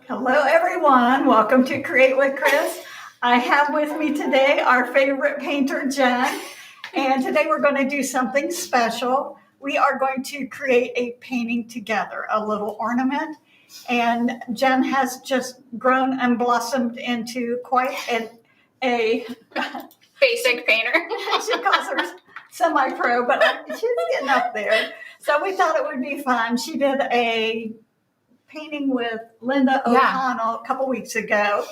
Hello, everyone. Welcome to Create with Chris. I have with me today our favorite painter, Jen. And today we're going to do something special. We are going to create a painting together, a little ornament. And Jen has just grown and blossomed into quite a basic painter. She calls her semi-pro, but she's getting up there. So we thought it would be fun. She did a painting with Linda O'Connell a couple weeks ago.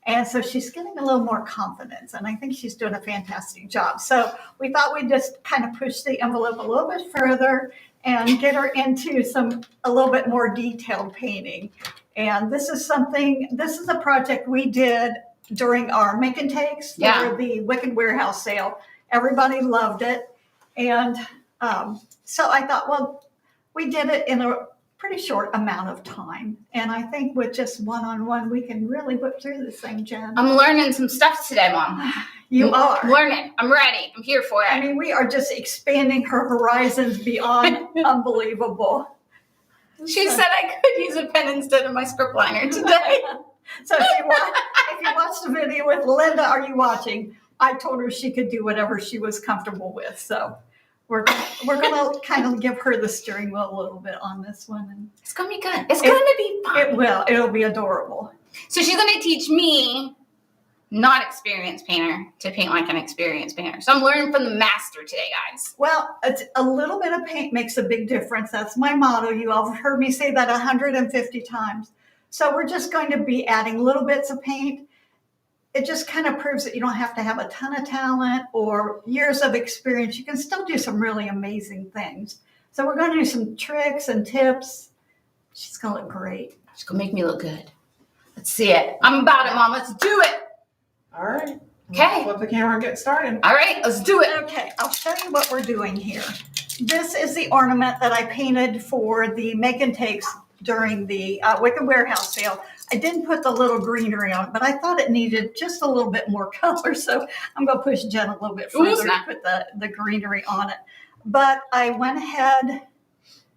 And so she's getting a little more confidence, and I think she's doing a fantastic job. So we thought we'd just kind of push the envelope a little bit further and get her into a little bit more detailed painting. And this is a project we did during our make and takes for the Wicked Warehouse sale. Everybody loved it. And so I thought, well, we did it in a pretty short amount of time. And I think with just one-on-one, we can really whip through this thing, Jen. I'm learning some stuff today, Mom. You are. Learning. I'm ready. I'm here for it. I mean, we are just expanding her horizons beyond unbelievable. She said I could use a pen instead of my script liner today. So if you watched the video with Linda, are you watching? I told her she could do whatever she was comfortable with. So we're going to kind of give her the steering wheel a little bit on this one. And it's going to be good. It's going to be fun. It will. It'll be adorable. So she's going to teach me, not experienced painter, to paint like an experienced painter. So I'm learning from the master today, guys. Well, it's a little bit of paint makes a big difference. That's my motto. You all have heard me say that 150 times. So we're just going to be adding little bits of paint. It just kind of proves that you don't have to have a ton of talent or years of experience. You can still do some really amazing things. So we're going to do some tricks and tips. She's going to look great. She's going to make me look good. Let's see it. I'm about it, Mom. Let's do it. All right. Okay. Flip the camera and get started. All right. Let's do it. Okay. I'll show you what we're doing here. This is the ornament that I painted for the make and takes during the Wicked Warehouse sale. I didn't put the little greenery on it, but I thought it needed just a little bit more color. So I'm going to push Jen a little bit further to put the greenery on it. But I went ahead.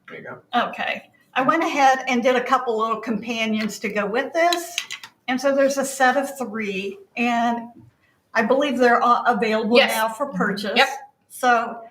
There you go. Okay. I went ahead and did a couple little companions to go with this. And so there's a set of 3. And I believe they're available now for purchase. Yep. So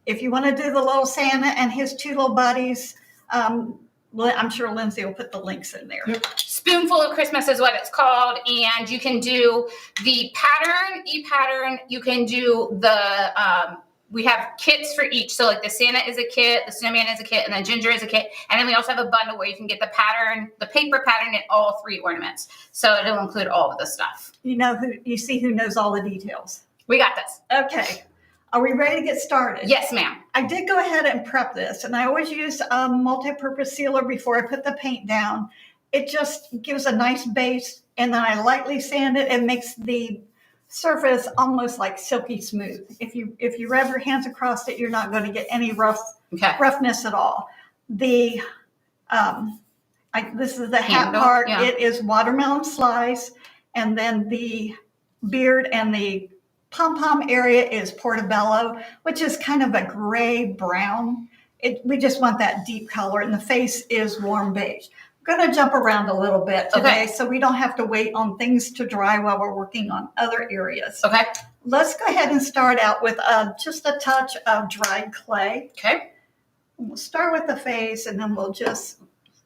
if you want to do the little Santa and his 2 little buddies, I'm sure Lindsay will put the links in there. Yep. Spoonful of Christmas is what it's called. And you can do the pattern, e-pattern. You can do the, we have kits for each. So like the Santa is a kit, the snowman is a kit, and the ginger is a kit. And then we also have a bundle where you can get the pattern, the paper pattern, and all 3 ornaments. So it'll include all of the stuff. You who knows all the details. We got this. Okay. Are we ready to get started? Yes, ma'am. I did go ahead and prep this, and I always use a multi-purpose sealer before I put the paint down. It just gives a nice base, and then I lightly sand it and makes the surface almost like silky smooth. If you rub your hands across it, you're not going to get any roughness at all. This is the hat part. Yeah. It is watermelon slice, and then the beard and the pom-pom area is portobello, which is kind of a gray brown. We just want that deep color, and the face is warm beige. I'm going to jump around a little bit today so we don't have to wait on things to dry while we're working on other areas. Okay. Let's go ahead and start out with just a touch of dried clay. Okay. We'll start with the face, and then we'll just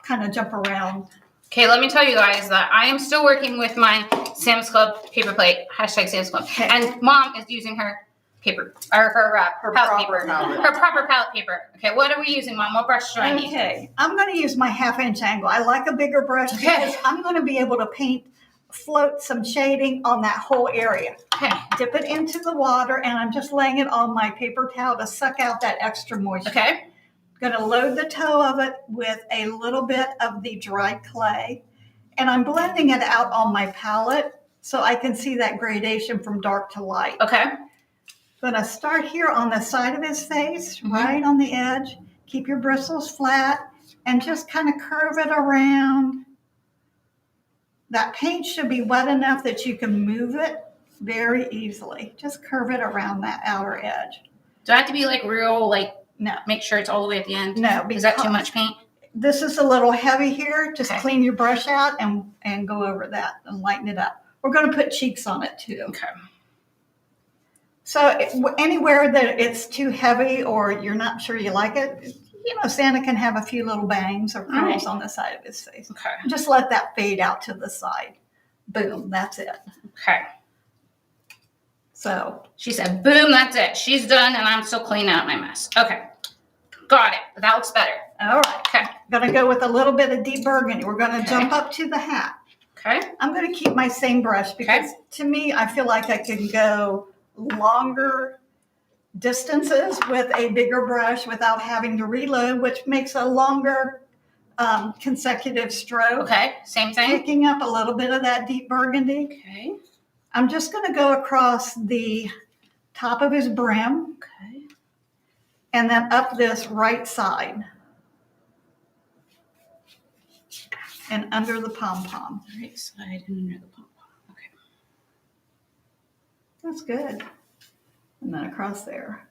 kind of jump around. Okay, let me tell you guys that I am still working with my Sam's Club paper plate, #Sam's Club. Okay. And Mom is using her paper, or her palette paper. Her proper palette paper. Okay, what are we using, Mom? What brush do I need? Okay, I'm going to use my 1/2-inch angle. I like a bigger brush because I'm going to be able to float some shading on that whole area. Okay. Dip it into the water, and I'm just laying it on my paper towel to suck out that extra moisture. Okay. Going to load the toe of it with a little bit of the dried clay, and I'm blending it out on my palette so I can see that gradation from dark to light. Okay. Going to start here on the side of his face, right on the edge. Keep your bristles flat and just kind of curve it around. That paint should be wet enough that you can move it very easily. Just curve it around that outer edge. Do I have to be like real, No. Make sure it's all the way at the end? No. Is that too much paint? this is a little heavy here. Just Okay. clean your brush out and go over that and lighten it up. We're going to put cheeks on it too. Okay. So anywhere that it's too heavy or you're not sure you like it, Santa can have a few little bangs or curls on the side of his face. Okay. Just let that fade out to the side. Boom, that's it. Okay. So She said, boom, that's it. She's done, and I'm still cleaning out my mess. Okay. Got it. That looks better. all right. Okay. Going to go with a little bit of deep burgundy. We're going to Okay. jump up to the hat. Okay. I'm going to keep my same brush because to me, I feel like I can go longer distances with a bigger brush without having to reload, which makes a longer consecutive stroke. Okay. Same thing. Picking up a little bit of that deep burgundy. Okay. I'm just going to go across the top of his brim Okay. and then up this right side and under the pom-pom. Right side and under the pom-pom. Okay. That's good. And then across there.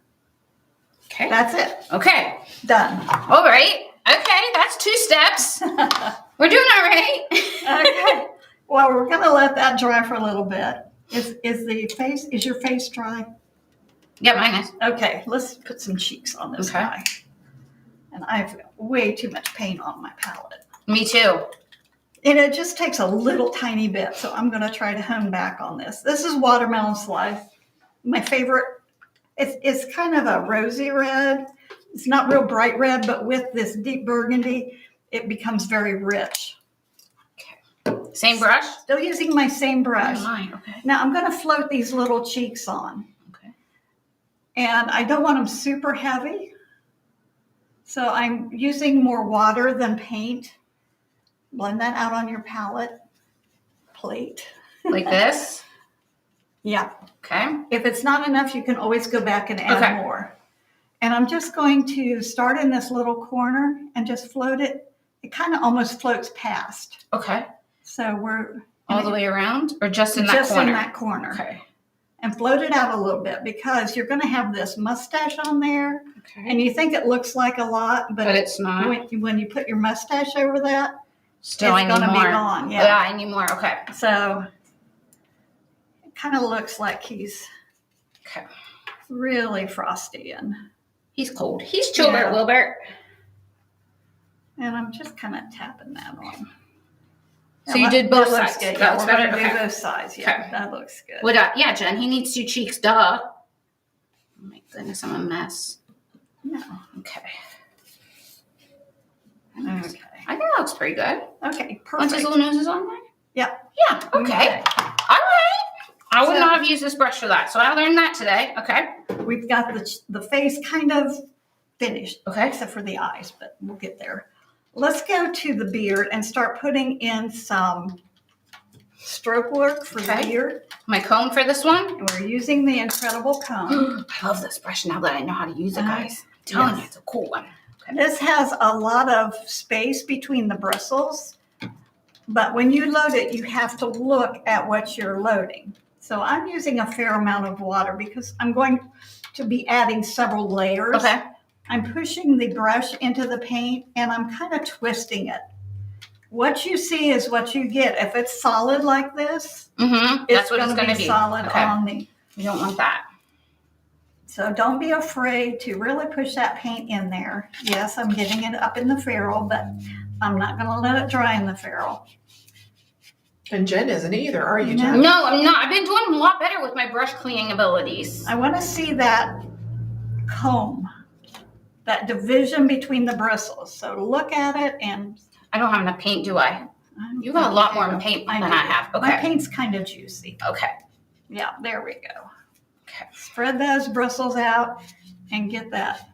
Okay. That's it. Okay. Done. All right. Okay. That's 2 steps. We're doing all right. Okay. Well, we're going to let that dry for a little bit. Is your face dry? Yeah, mine is. Okay, let's put some cheeks on this Okay. guy. And I have way too much paint on my palette. Me too. And it just takes a little tiny bit, so I'm going to try to hone back on this. This is watermelon slice. My favorite. It's kind of a rosy red. It's not real bright red, but with this deep burgundy, it becomes very rich. Same brush? Still using my same brush. Oh, mine. Okay. Now I'm going to float these little cheeks on. Okay. And I don't want them super heavy. So I'm using more water than paint. Blend that out on your palette plate. Like this? Yeah. Okay. If it's not enough, you can always go back and add more. And I'm just going to start in this little corner and just float it. It kind of almost floats past. Okay. So we're All the way around or just in that just corner? in that corner. Okay. And float it out a little bit because you're going to have this mustache on there. Okay. And you think it looks like a lot, But it's not. when you put your mustache over that, Still, I it's need going to more. be gone. Yeah, I need more. Okay. So it kind of looks like he's Okay. really frosty. He's cold. He's Chilbert, Yeah. Wilbert. And I'm just kind of tapping that on. So you did both looks sides. good. That Yeah, looks we're better? going to do Okay. both sides. Yeah, Okay. that looks good. What? Yeah, Jen. He needs 2 cheeks. Duh. Oh my goodness, I'm a mess. No. Okay. Okay. I think that looks pretty good. Okay, Once his perfect. little nose is on there? Yeah. Yeah, okay. All right. I would So- not have used this brush for that, so I learned that today. Okay. We've got the face kind of finished, Okay. except for the eyes, but we'll get there. Let's go to the beard and start putting in some stroke work for the Okay. beard. My comb for this one. And we're using the incredible comb. I love this brush now that I know how to use it, guys. I'm telling you, Yes. it's a cool one. This has a lot of space between the bristles, but when you load it, you have to look at what you're loading. So I'm using a fair amount of water because I'm going to be adding several layers. Okay. I'm pushing the brush into the paint and I'm kind of twisting it. What you see is what you get. If it's solid like this, Mm-hmm. That's what it's going to be be. solid Okay. on the. We don't want that. So don't be afraid to really push that paint in there. Yes, I'm getting it up in the ferrule, but I'm not going to let it dry in the ferrule. And Jen isn't either, are you, No. Jen? No, I'm not. I've been doing a lot better with my brush cleaning abilities. I want to see that comb, that division between the bristles. So look at it and. I don't have enough paint, do I? You got a lot more paint than I have. My Okay. paint's kind of juicy. Okay. Yeah, there we go. Okay. Spread those bristles out and get that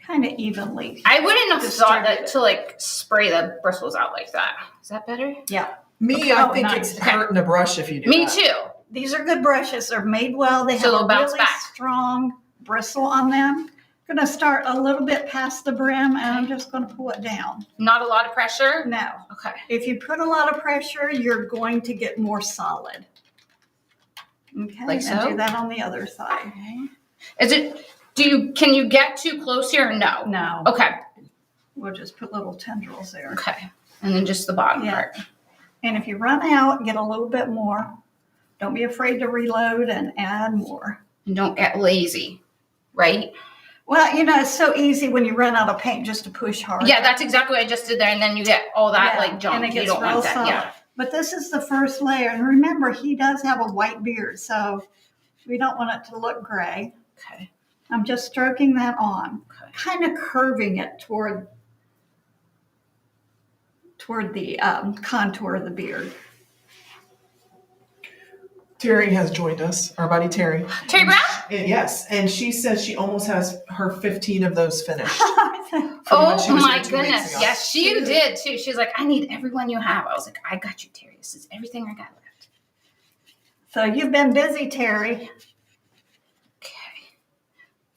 kind of evenly. I wouldn't have thought that Distribute it. to like spray the bristles out like that. Is that better? Yeah. Me, Okay. I Oh, think nice. it's hurting the brush if you do Me that. too. These are good brushes. They're made well. They So have a they'll bounce really back. strong bristle on them. I'm going to start a little bit past the brim and I'm just going to pull it down. Not a lot of pressure. No. Okay. If you put a lot of pressure, you're going to get more solid. Okay. Like And so? do that on the other side. Okay. Is it? Can you get too close here or no? No. Okay. we'll just put little tendrils there. Okay. And then just the bottom part. And if you run out, get a little bit more. Don't be afraid to reload and add more. And don't get lazy, right? Well, you know, it's so easy when you run out of paint just to push hard. Yeah, that's exactly what I just did there. And then you get all that like junk. And it gets you don't real want that. solid. Yeah. But this is the first layer. And remember, he does have a white beard, so we don't want it to look gray. Okay. I'm just stroking that on, Okay. kind of curving it toward the contour of the beard. Terry has joined us, our buddy Terry. Terry Brown? Yes, and she says she almost has her 15 of those finished. Oh when she was my here 2 weeks goodness. ago. Yes, she did too. She was like, I need every one you have. I was like, I got you, Terry. This is everything I got left. So you've been busy, Terry. Okay.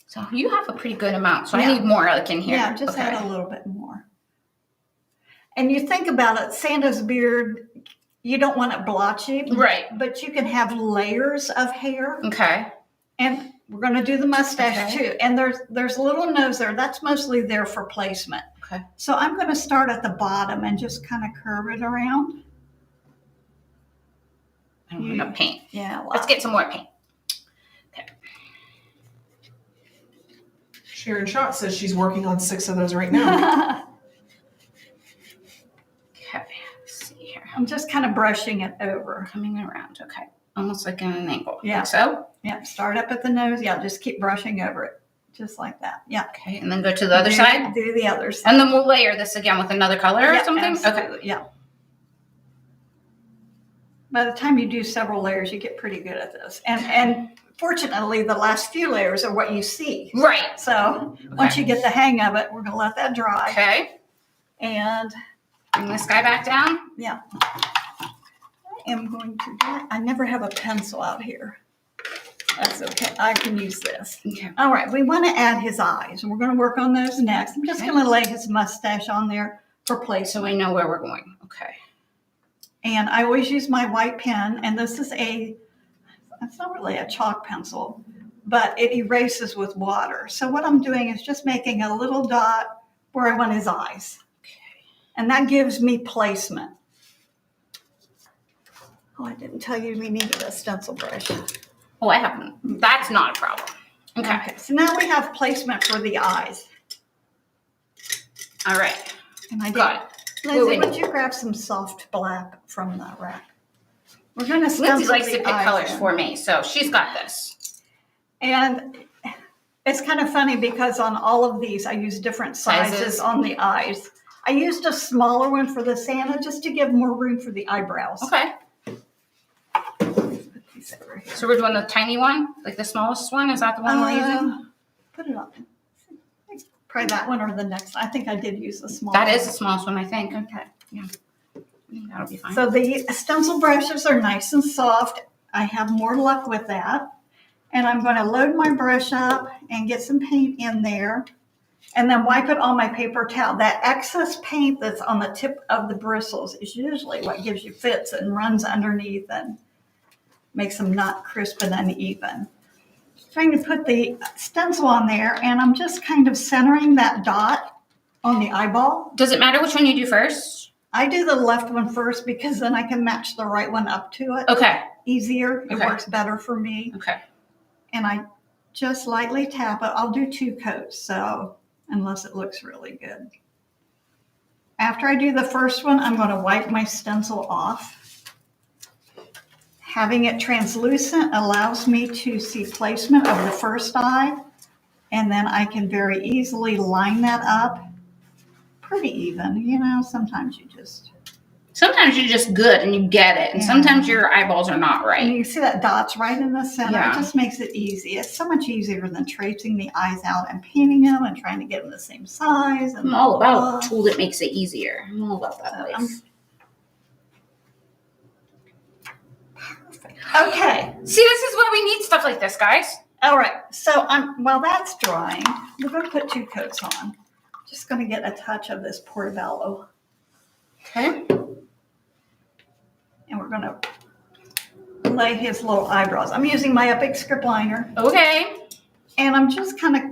So you have a pretty good amount. So Yeah. I need more like in here. Yeah, just okay. add a little bit more. And you think about it, Santa's beard, you don't want it blotchy. Right. But you can have layers of hair. Okay. And we're going to do the mustache too. And there's a little nose there. That's mostly there for placement. Okay. So I'm going to start at the bottom and just kind of curve it around. I'm going to paint. Yeah. Let's get some more paint. Sharon Schott says she's working on 6 of those right now. Okay. Let's see here. I'm just kind of brushing it over. Coming around. Okay. Almost like in an angle. Yeah. Like so? Yeah. Start up at the nose. Yeah. Just keep brushing over it. Just like that. Yeah. Okay. And then go to the other side? Do the other side. And then we'll layer this again with another color or Yeah, something? absolutely. Okay. Yeah. By the time you do several layers, you get pretty good at this. And fortunately, the last few layers are what you see. Right. So once you get the hang of it, we're going to let that dry. Okay. And Bring this guy back down. yeah, I am going to do it. I never have a pencil out here. That's okay. I can use this. Okay. All right. We want to add his eyes, and we're going to work on those next. I'm just going to lay his mustache on there for placement. So we know where we're going. Okay. And I always use my white pen, and this is it's not really a chalk pencil, but it erases with water. So what I'm doing is just making a little dot where I want his eyes. Okay. And that gives me placement. Oh, I didn't tell you we needed a stencil brush. Oh, I haven't. That's not a problem. Okay. So now we have placement for the eyes. All right. And I Got it. Lindsay, Wait. would you grab some soft black from the rack? We're going to stencil Lindsay likes the to pick eyes colors in. for me, so she's got this. And it's kind of funny because on all of these, I use different sizes on the eyes. I used a smaller one for the Santa just to give more room for the eyebrows. Okay. Put these over here. So we're doing the tiny one, like the smallest one? Is that the one we're using? Put it on. Probably that one or the next. I think I did use the small That one. is the smallest one, I think. Okay. Yeah. That'll be fine. So the stencil brushes are nice and soft. I have more luck with that. And I'm going to load my brush up and get some paint in there and then wipe it on my paper towel. That excess paint that's on the tip of the bristles is usually what gives you fits and runs underneath and makes them not crisp and uneven. Trying to put the stencil on there, and I'm just kind of centering that dot on the eyeball. Does it matter which one you do first? I do the left one first because then I can match the right one up to it. Okay. Easier. It Okay. works better for me. Okay. And I just lightly tap it. I'll do 2 coats, so unless it looks really good. After I do the first one, I'm going to wipe my stencil off. Having it translucent allows me to see placement of the first eye, and then I can very easily line that up pretty even. You know, sometimes you're just good and you get it. And Yeah. sometimes your eyeballs are not and right. you see that dot's right in the center. Yeah. It just makes it easy. It's so much easier than tracing the eyes out and painting them and trying to get them the same size. And I'm all blah, about blah, a tool that makes it easier. I'm all about that So life. Okay. See, this is why we need stuff like this, guys. All right. So while that's drying, we're going to put 2 coats on. Just going to get a touch of this Portobello. Okay. And we're going to lay his little eyebrows. I'm using my Epic script liner. Okay. And I'm just kind of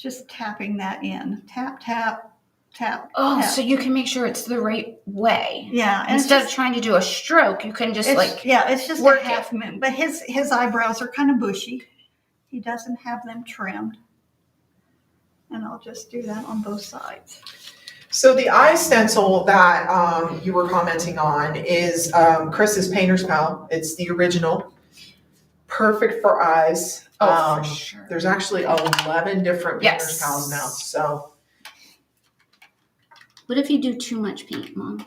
just tapping that in. Tap, tap, tap. Oh, tap. so you can make sure it's the right way. Yeah. And Instead of trying to do a stroke, you can just it's just work a half moon. But his eyebrows are kind of bushy. He doesn't have them trimmed. And I'll just do that on both sides. So the eye stencil that you were commenting on is Chris's painter's palette. It's the original. Perfect for eyes. For sure. There's actually 11 different painter's palettes now. So what if you do too much paint, Mom?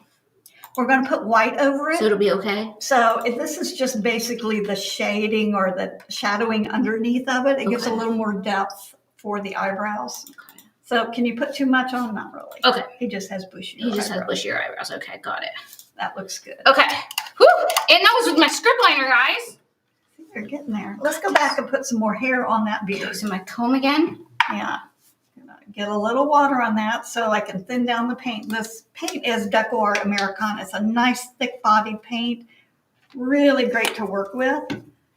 We're going to put white over it. So it'll be okay? So this is just basically the shading or the shadowing underneath of it. It gives a little more depth for the eyebrows. Okay. So can you put too much on? Not really. Okay. He just has bushier He just eyebrows. has bushier eyebrows. Okay, got it. That looks good. Okay. Whew. And that was with my script liner, guys. You're getting there. Let's go back and put some more hair on that beard. Using my comb again. Yeah. Get a little water on that so I can thin down the paint. This paint is Decor Americana. It's a nice thick body paint. Really great to work with.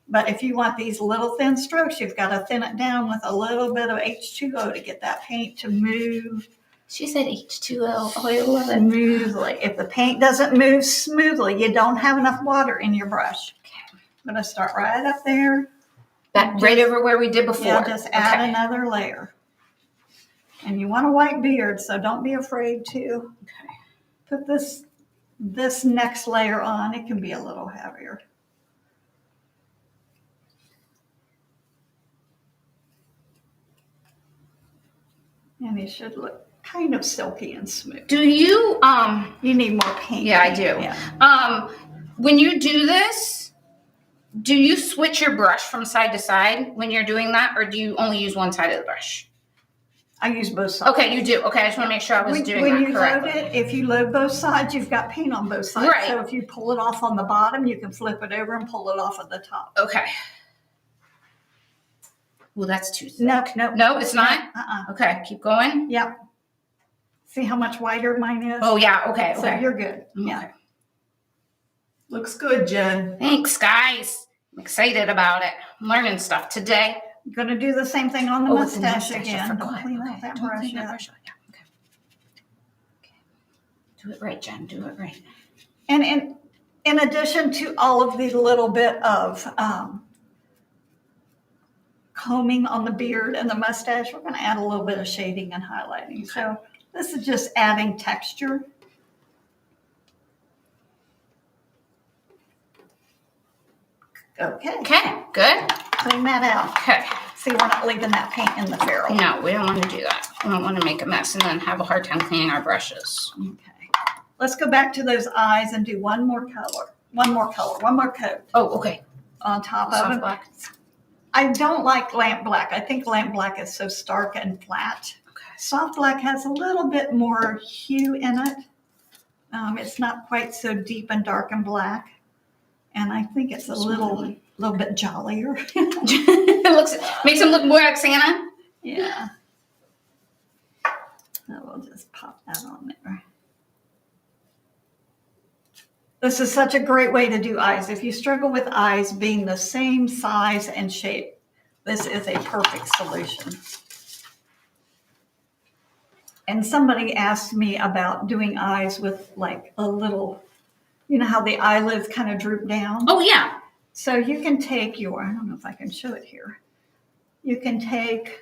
But if you want these little thin strokes, you've got to thin it down with a little bit of H2O to get that paint to move. She said H2O. Oh, I love it. Smoothly. If the paint doesn't move smoothly, you don't have enough water in your brush. Okay. I'm going to start right up there. That right over where we did before. Yeah, just add another layer. And you want a white beard, so don't be afraid to put this next layer on. It can be a little heavier. And it should look kind of silky and smooth. Do you You need more paint. Yeah, I do. Yeah. When you do this, do you switch your brush from side to side when you're doing that, or do you only use one side of the brush? I use both sides. Okay, you do. Okay, I just want to make sure I was doing when that you correctly. load it, if you load both sides, you've got paint on both sides. Right. So if you pull it off on the bottom, you can flip it over and pull it off at the top. Okay. Well, that's too thick. No. No, it's not? Uh-uh. Okay, keep going. Yeah. See how much whiter mine is? Oh, yeah, okay, So okay. you're good. Yeah. Okay. looks good, Jen. Thanks, guys. I'm excited about it. I'm learning stuff today. I'm going to do the same thing on the with the mustache I again. forgot. Don't clean out that Don't brush clean that yet. brush out. Yeah, okay. Do it right, Jen. Do it right. And in addition to all of the little bit of combing on the beard and the mustache, we're going to add a little bit of shading and highlighting. So this is just adding texture. Okay, Okay, good. clean that out. Okay. See, we're not leaving that paint in the ferrule. No, we don't want to do that. We don't want to make a mess and then have a hard time cleaning our brushes. Okay. Let's go back to those eyes and do one more coat Oh, okay. on top of Soft it. black. I don't like lamp black. I think lamp black is so stark and flat. Okay. Soft black has a little bit more hue in it. It's not quite so deep and dark and black. And I think it's a little bit jollier. It makes him look more like Santa. Yeah. So we'll just pop that on there. This is such a great way to do eyes. If you struggle with eyes being the same size and shape, this is a perfect solution. And somebody asked me about doing eyes with like a little, you know how the eyelids kind of droop down? Oh, yeah. So you can take your, I don't know if I can show it here. You can take,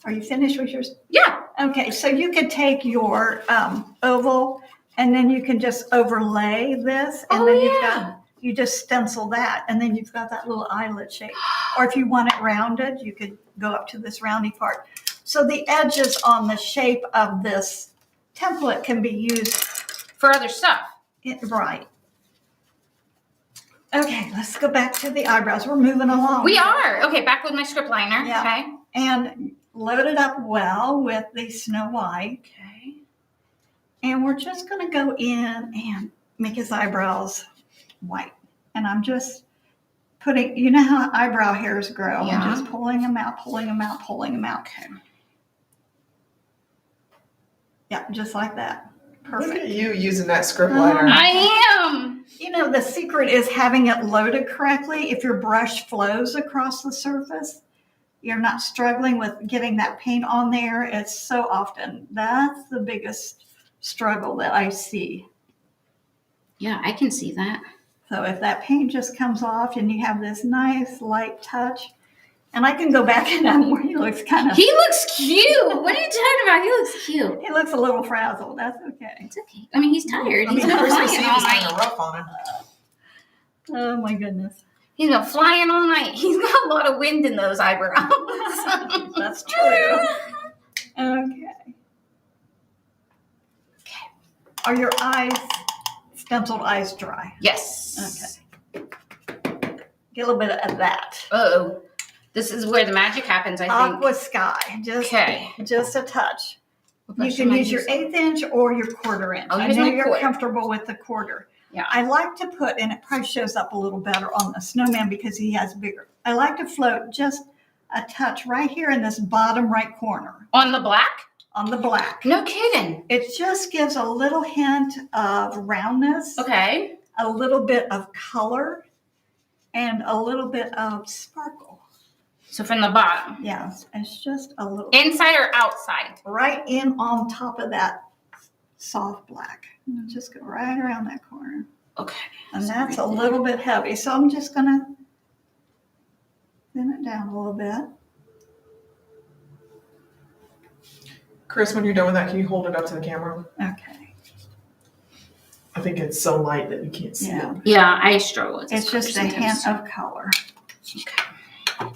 are you finished with yours? Yeah. Okay, so you could take your oval and then you can just overlay this. And then you just stencil that and then you've got that little eyelid shape. Or if you want it rounded, you could go up to this roundy part. So the edges on the shape of this template can be used For other stuff. right. Okay, let's go back to the eyebrows. We're moving along. We are. Okay, back with my script liner. Yeah. Okay. And load it up well with the Snow White. Okay. And we're just going to go in and make his eyebrows white. And I'm just putting, you know how eyebrow hairs grow? Yeah. I'm just pulling them out, pulling them out, pulling them out. Okay. Yeah, just like that. Look Perfect. at you using that script liner. I am. You know, the secret is having it loaded correctly. If your brush flows across the surface, you're not struggling with getting that paint on there. It's so often, that's the biggest struggle that I see. Yeah, I can see that. So if that paint just comes off and you have this nice light touch, and I can go back and add more. He looks kind of. He looks cute. What are you talking about? He looks cute. He looks a little frazzled. That's okay. It's okay. I mean, he's tired. I He's mean, been Christmas flying Eve all is kind night. of rough on him. Oh my goodness. He's been flying all night. He's got a lot of wind in those eyebrows. That's true. Okay. Are your stenciled eyes dry? Yes. Okay. Get a little bit of that. Uh-oh. This is where the magic happens, I think. Aqua sky. Just a touch. You can use your 1/8 inch or your 1/4 inch. I'll I use know my you're 1/4. comfortable with the 1/4. Yeah. I like to put, and it probably shows up a little better on the snowman because he has bigger. I like to float just a touch right here in this bottom right corner On the black? on the black. No kidding. It just gives a little hint of roundness, Okay. a little bit of color, and a little bit of sparkle. So from the bottom. Yes, it's just a little. Inside or outside? Right in on top of that soft black. And just go right around that corner. Okay. And that's a little bit heavy. So I'm just going to thin it down a little bit. Chris, when you're done with that, can you hold it up to the camera? Okay. I think it's so light that you can't see Yeah. it. Yeah, I struggle with this. It's just a hint of color. Okay.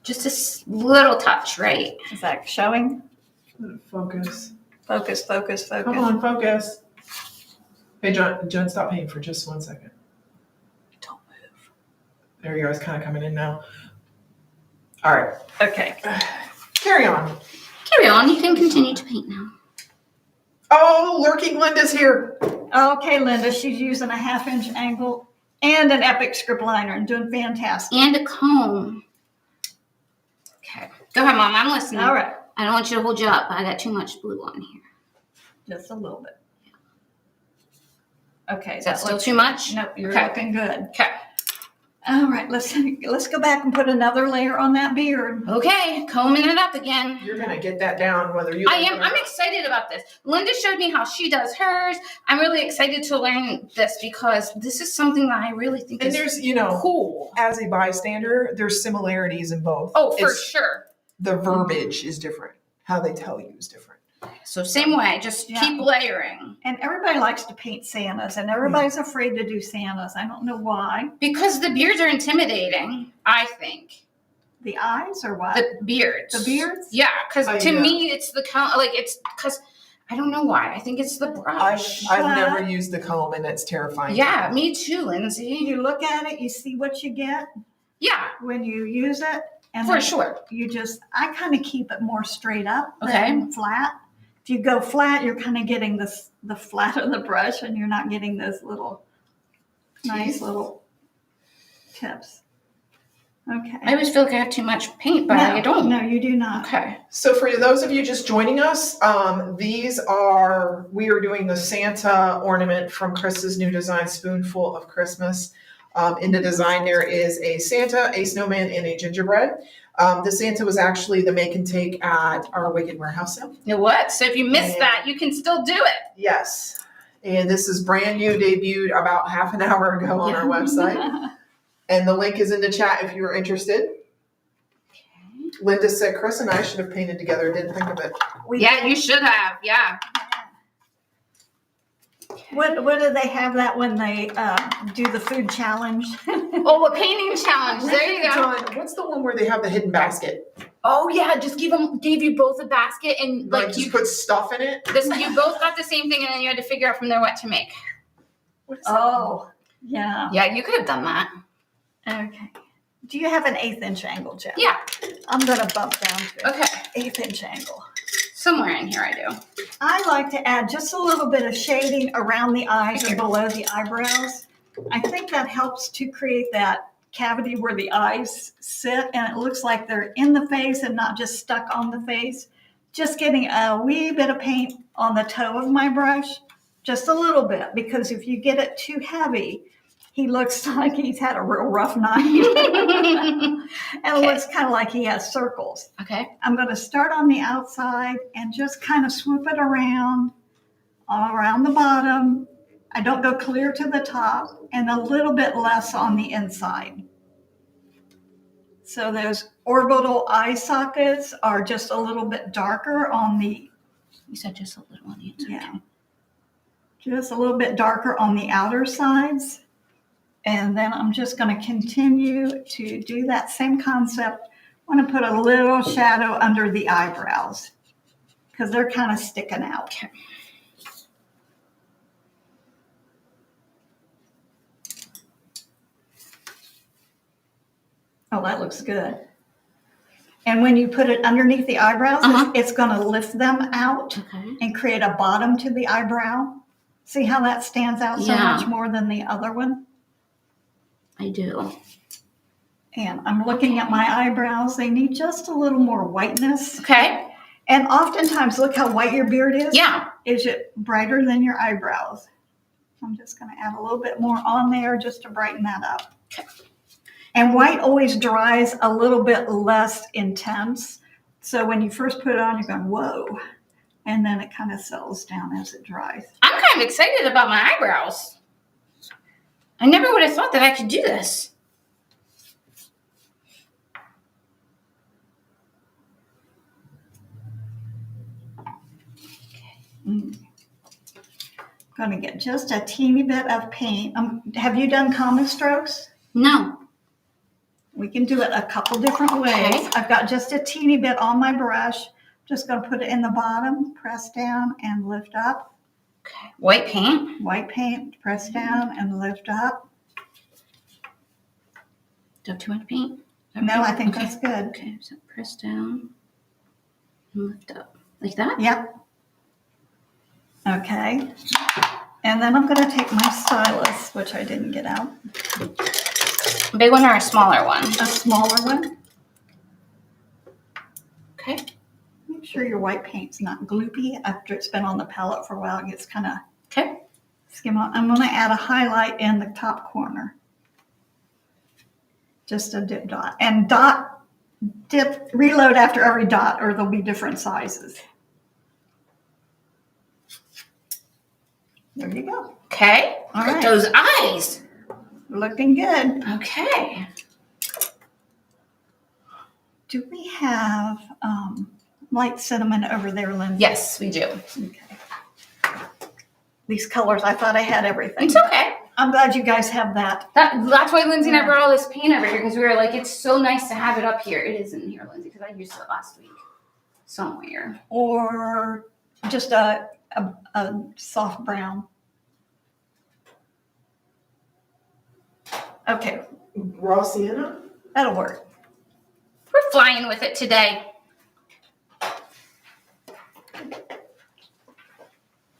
Just a little touch, right? Is that showing? Focus. Focus, focus, focus. Come on, focus. Hey, John, stop painting for just 1 second. Don't move. There you go. It's kind of coming in now. All right. Okay. Carry on. Carry on. You can continue to paint now. Oh, Lurking Linda's here. Okay, Linda, she's using a 1/2 inch angle and an Epic script liner and doing fantastic. And a comb. Okay. Go ahead, Mom. I'm listening. All right. I don't want you to hold you up. I got too much blue on here. Just a little bit. Okay. Is that still looks too good. much? Nope, you're Okay. looking good. Okay. All right, let's go back and put another layer on that beard. Okay. Combing it up again. You're going to get that down whether you I like am. it or I'm not. excited about this. Linda showed me how she does hers. I'm really excited to learn this because this is something that I really think And is there's, cool. as a bystander, there's similarities in both. Oh, for It's- sure. The verbiage is different. How they tell you is different. So same way, just Yeah. keep layering. And everybody likes to paint Santas, and everybody's afraid to do Santas. I don't know why. Because the beards are intimidating, I think. The eyes or what? The beards. The beards? Yeah, because to yeah. me, it's the it's because I don't know why. I think it's the brush. I've never used the comb and it's terrifying. Yeah, me too, Lindsay. You look at it, you see what you get Yeah, when you use it. And for then sure. I kind of keep it more straight up Okay. than flat. If you go flat, you're kind of getting the flat of the brush and you're not getting those little, nice little tips. Okay. I always feel like I have too much paint, but I don't. No, you do not. Okay. So for those of you just joining us, we are doing the Santa ornament from Chris's new design, Spoonful of Christmas. In the design, there is a Santa, a snowman, and a gingerbread. The Santa was actually the make and take at our Wicked Warehouse sale. You know what? So if you missed Yeah. that, you can still do it. Yes. And this is brand new, debuted about half an hour ago on our website. And the link is in the chat if you are interested. Linda said Chris and I should have painted together. Didn't think of it. Yeah, you should have. Yeah. What do they have that when they do the food challenge? Oh, a painting challenge. There you go. John, what's the one where they have the hidden basket? Oh yeah, just gave you both a basket and Like like just you put stuff in it? you both got the same thing and then you had to figure out from there what to make. What's that? Oh, yeah. Yeah, you could have done that. Okay. Do you have an 1/8 inch angle, Jen? Yeah. I'm going to bump down to Okay. 1/8 inch angle. Somewhere in here I do. I like to add just a little bit of shading around the eyes and below the eyebrows. I think that helps to create that cavity where the eyes sit and it looks like they're in the face and not just stuck on the face. Just getting a wee bit of paint on the toe of my brush, just a little bit, because if you get it too heavy, He looks like he's had a real rough night. And it looks kind of like he has circles. Okay. I'm going to start on the outside and just kind of swoop it around, all around the bottom. I don't go clear to the top, and a little bit less on the inside. So those orbital eye sockets are just a little bit darker on the... You said just a little on the inside. Yeah. Just a little bit darker on the outer sides. And then I'm just going to continue to do that same concept. I want to put a little shadow under the eyebrows because they're kind of sticking out. Okay. Oh, that looks good. And when you put it underneath the eyebrows, it's going to lift them out and create a bottom to the eyebrow. See how that stands out so much more than the other one? I do. And I'm looking at my eyebrows. They need just a little more whiteness. Okay. And oftentimes, look how white your beard is. Yeah. Is it brighter than your eyebrows? I'm just going to add a little bit more on there just to brighten that up. Okay. And white always dries a little bit less intense. So when you first put it on, you're going, whoa. And then it kind of settles down as it dries. I'm kind of excited about my eyebrows. I never would have thought that I could do this. I'm going to get just a teeny bit of paint. Have you done common strokes? No. We can do it a couple different ways. Okay. I've got just a teeny bit on my brush. Just going to put it in the bottom, press down and lift up. Okay. White paint. White paint, press down and lift up. Do I have too much paint? Okay. No, I think that's good. Okay, so press down and lift up. Like that? Yep. Okay. And then I'm going to take my stylus, which I didn't get out. A big one or a smaller one? A smaller one. Okay. Make sure your white paint's not gloopy after it's been on the palette for a while. It gets kind of skim on. I'm going to add a highlight in the top corner. Just a dip dot. And reload after every dot or there'll be different sizes. There you go. Okay. All Look at right. those eyes. Looking good. Okay. Do we have light cinnamon over there, Lindsay? Yes, we do. Okay. These colors, I thought I had everything. It's okay. I'm glad you guys have that. That's why Lindsay and I brought all this paint over here because we were like, it's so nice to have it up here. It isn't here, Lindsay, because I used it last week somewhere. Or just a soft brown. Okay, Raw sienna? that'll work. We're flying with it today.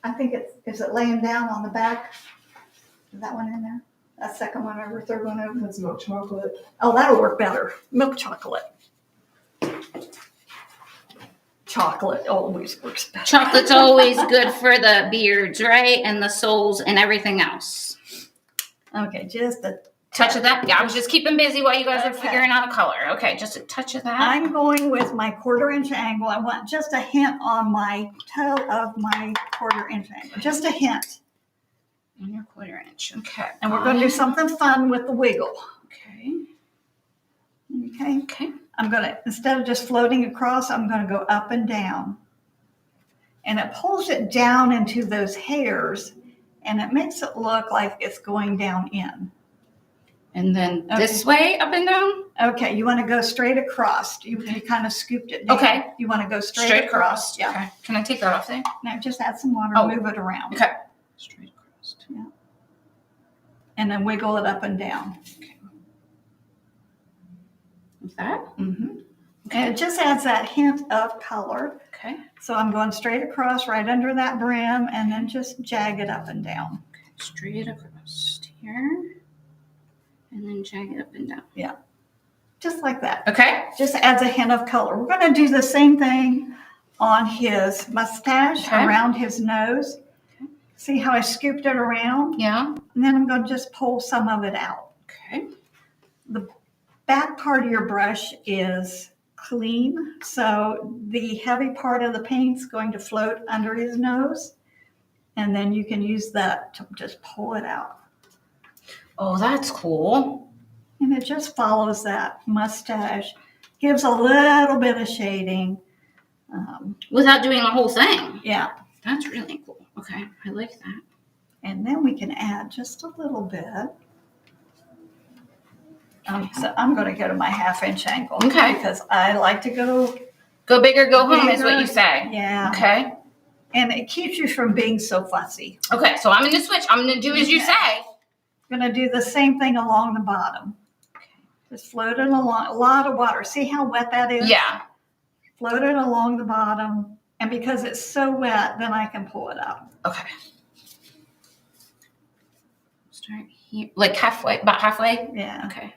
I think is it laying down on the back? Is that one in there? That second one over, third one over? That's milk chocolate. Oh, that'll work better. Milk chocolate. Chocolate always works better. Chocolate's always good for the beards, right? And the soles and everything else. Okay, just a Touch of that? Yeah, I was just keeping busy while you guys are Okay. figuring out a color. Okay, just a touch of that. I'm going with my 1/4 inch angle. I want just a hint on my toe of my 1/4 inch angle. Just a hint. On your 1/4 inch. Okay. And we're going to do something fun with the wiggle. Okay. Okay. Okay. I'm going to, instead of just floating across, I'm going to go up and down. And it pulls it down into those hairs and it makes it look like it's going down in. And then this way, up and down? Okay, you want to go straight across. You kind of scooped it down. Okay. You want to go straight across. Yeah. Okay. Can I take that off there? Now just add some water, Oh. move it around. Okay. Straight across. Yeah. And then wiggle it up and down. Okay. Like that? Mm-hmm. And it just adds that hint of color. Okay. So I'm going straight across right under that brim and then just jag it up and down. Okay. Straight across here. And then jag it up and down. Just like that. Okay. Just adds a hint of color. We're going to do the same thing on his mustache, Okay. around his nose. See how I scooped it around? Yeah. And then I'm going to just pull some of it out. Okay. The back part of your brush is clean, so the heavy part of the paint's going to float under his nose, and then you can use that to just pull it out. Oh, that's cool. And it just follows that mustache, gives a little bit of shading. Without doing the whole thing. Yeah. That's really cool. Okay, I like that. And then we can add just a little bit. So I'm going to go to my 1/2 inch angle. Okay. Because I like to go. Go big or go home is what bigger. you say. Yeah. Okay. And it keeps you from being so fussy. Okay, so I'm going to switch. I'm going to do as you say. I'm going to do the same thing along the bottom. Just float it along. A lot of water. See how wet that is? Yeah. Float it along the bottom. And because it's so wet, then I can pull it out. Okay. Start here. Like halfway, about halfway? Yeah. Okay.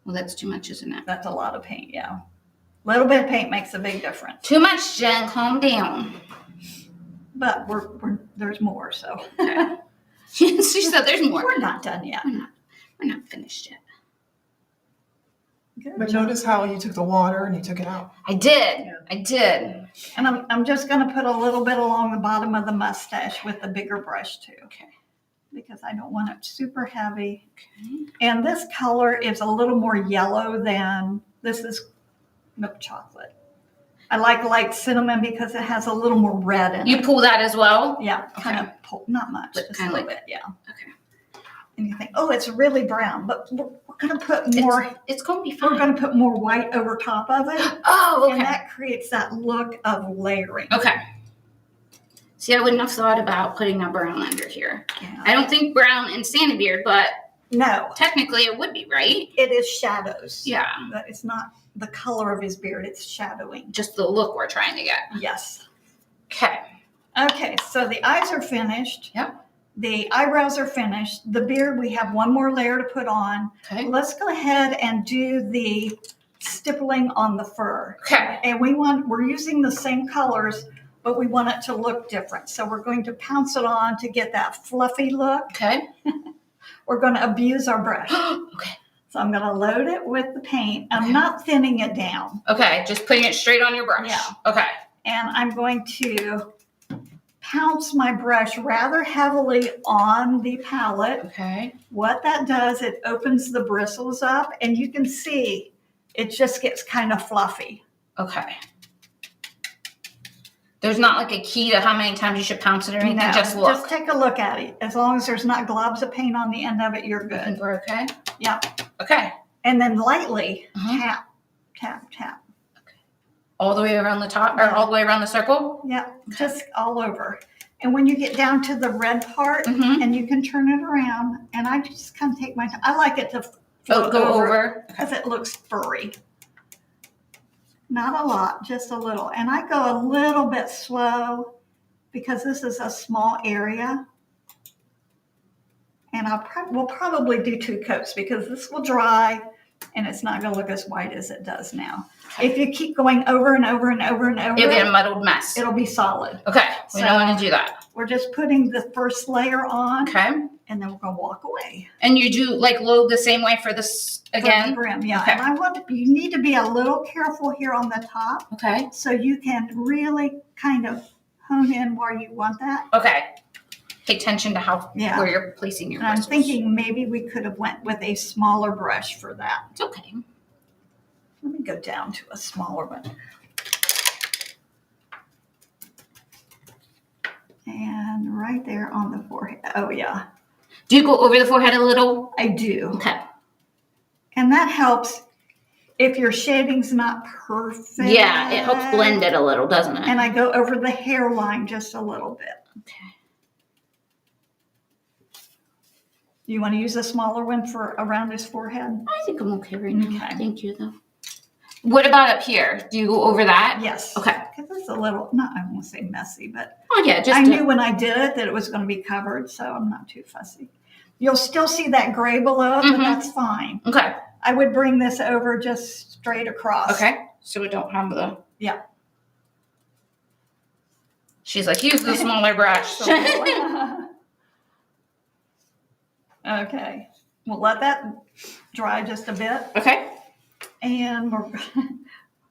Well, that's too much, isn't it? That's a lot of paint, yeah. A little bit of paint makes a big difference. Too much, Jen. Calm down. But there's more, so. Okay. She said there's more. We're not done yet. We're not finished yet. Good But job. notice how you took the water and you took it out. I did. Yeah. I did. And I'm just going to put a little bit along the bottom of the mustache with the bigger brush too. Okay. Because I don't want it super heavy. Okay. And this color is a little more yellow than, this is milk chocolate. I like light cinnamon because it has a little more red in it. You pull that as well? Yeah, kind Okay. of pull, not much, But just a kinda little like- bit, yeah. Okay. And you think, oh, it's really brown, but we're going to put more, It's going to be we're fine. going to put more white over top of it. Oh, And okay. that creates that look of layering. Okay. See, I wouldn't have thought about putting a brown under here. Yeah. I don't think brown in Santa beard, but No, technically it would be, right? it is shadows. Yeah. But it's not the color of his beard, it's shadowing. Just the look we're trying to get. Yes. Okay. Okay, so the eyes are finished. Yep. The eyebrows are finished. The beard, we have one more layer to put on. Okay. Let's go ahead and do the stippling on the fur. Okay. And we're using the same colors, but we want it to look different. So we're going to pounce it on to get that fluffy look. Okay. We're going to abuse our brush. Okay. So I'm going to load it with the paint. I'm not thinning it down. Okay. Just putting it straight on your brush. Yeah. Okay. And I'm going to pounce my brush rather heavily on the palette. Okay. What that does, it opens the bristles up, and you can see it just gets kind of fluffy. Okay. There's not like a key to how many times you should pounce it or anything. No, Just look. Just take a look at it. As long as there's not globs of paint on the end of it, you're I good. think we're okay. Yeah. Okay. And then lightly Uh-huh. tap, tap, tap. All the way around the top, or all the way around the circle. Yeah, just all over. And when you get down to the red part, Mm-hmm. and you can turn it around, and I just kind of take my time. I like it to Oh, float go over. because it looks furry. Not a lot, just a little. And I go a little bit slow because this is a small area. And we'll probably do 2 coats because this will dry and it's not going to look as white as it does now. Okay. If you keep going over and over and over and over, It'll get a muddled mess. it'll be solid. Okay. We don't So- want to do that. We're just putting the first layer on, Okay. and then we're going to walk away. And you do like load the same way for this For the again? brim, yeah. Okay. And you need to be a little careful here on the top Okay. so you can really kind of hone in where you want that. Okay. Pay attention to Yeah. where you're placing your And I'm bristles. thinking maybe we could have went with a smaller brush for that. It's okay. Let me go down to a smaller one. And right there on the forehead. Oh, yeah, Do you go over the forehead a little? I do. Okay. And that helps if your shading's not perfect. Yeah, it helps blend it a little, doesn't it? And I go over the hairline just a little bit. Okay. You want to use a smaller one for around his forehead? I think I'm okay right now. Okay. Thank you, though. What about up here? Do you go over that? Yes. Okay. Because it's a little, not, I won't say messy, but Oh, yeah. Just I to- knew when I did it that it was going to be covered, so I'm not too fussy. You'll still see that gray below, Mhm. but that's fine. Okay. I would bring this over just straight across. Okay. So we don't have the. Yeah. She's like, use the smaller brush. Okay, we'll let that dry just a bit. Okay. And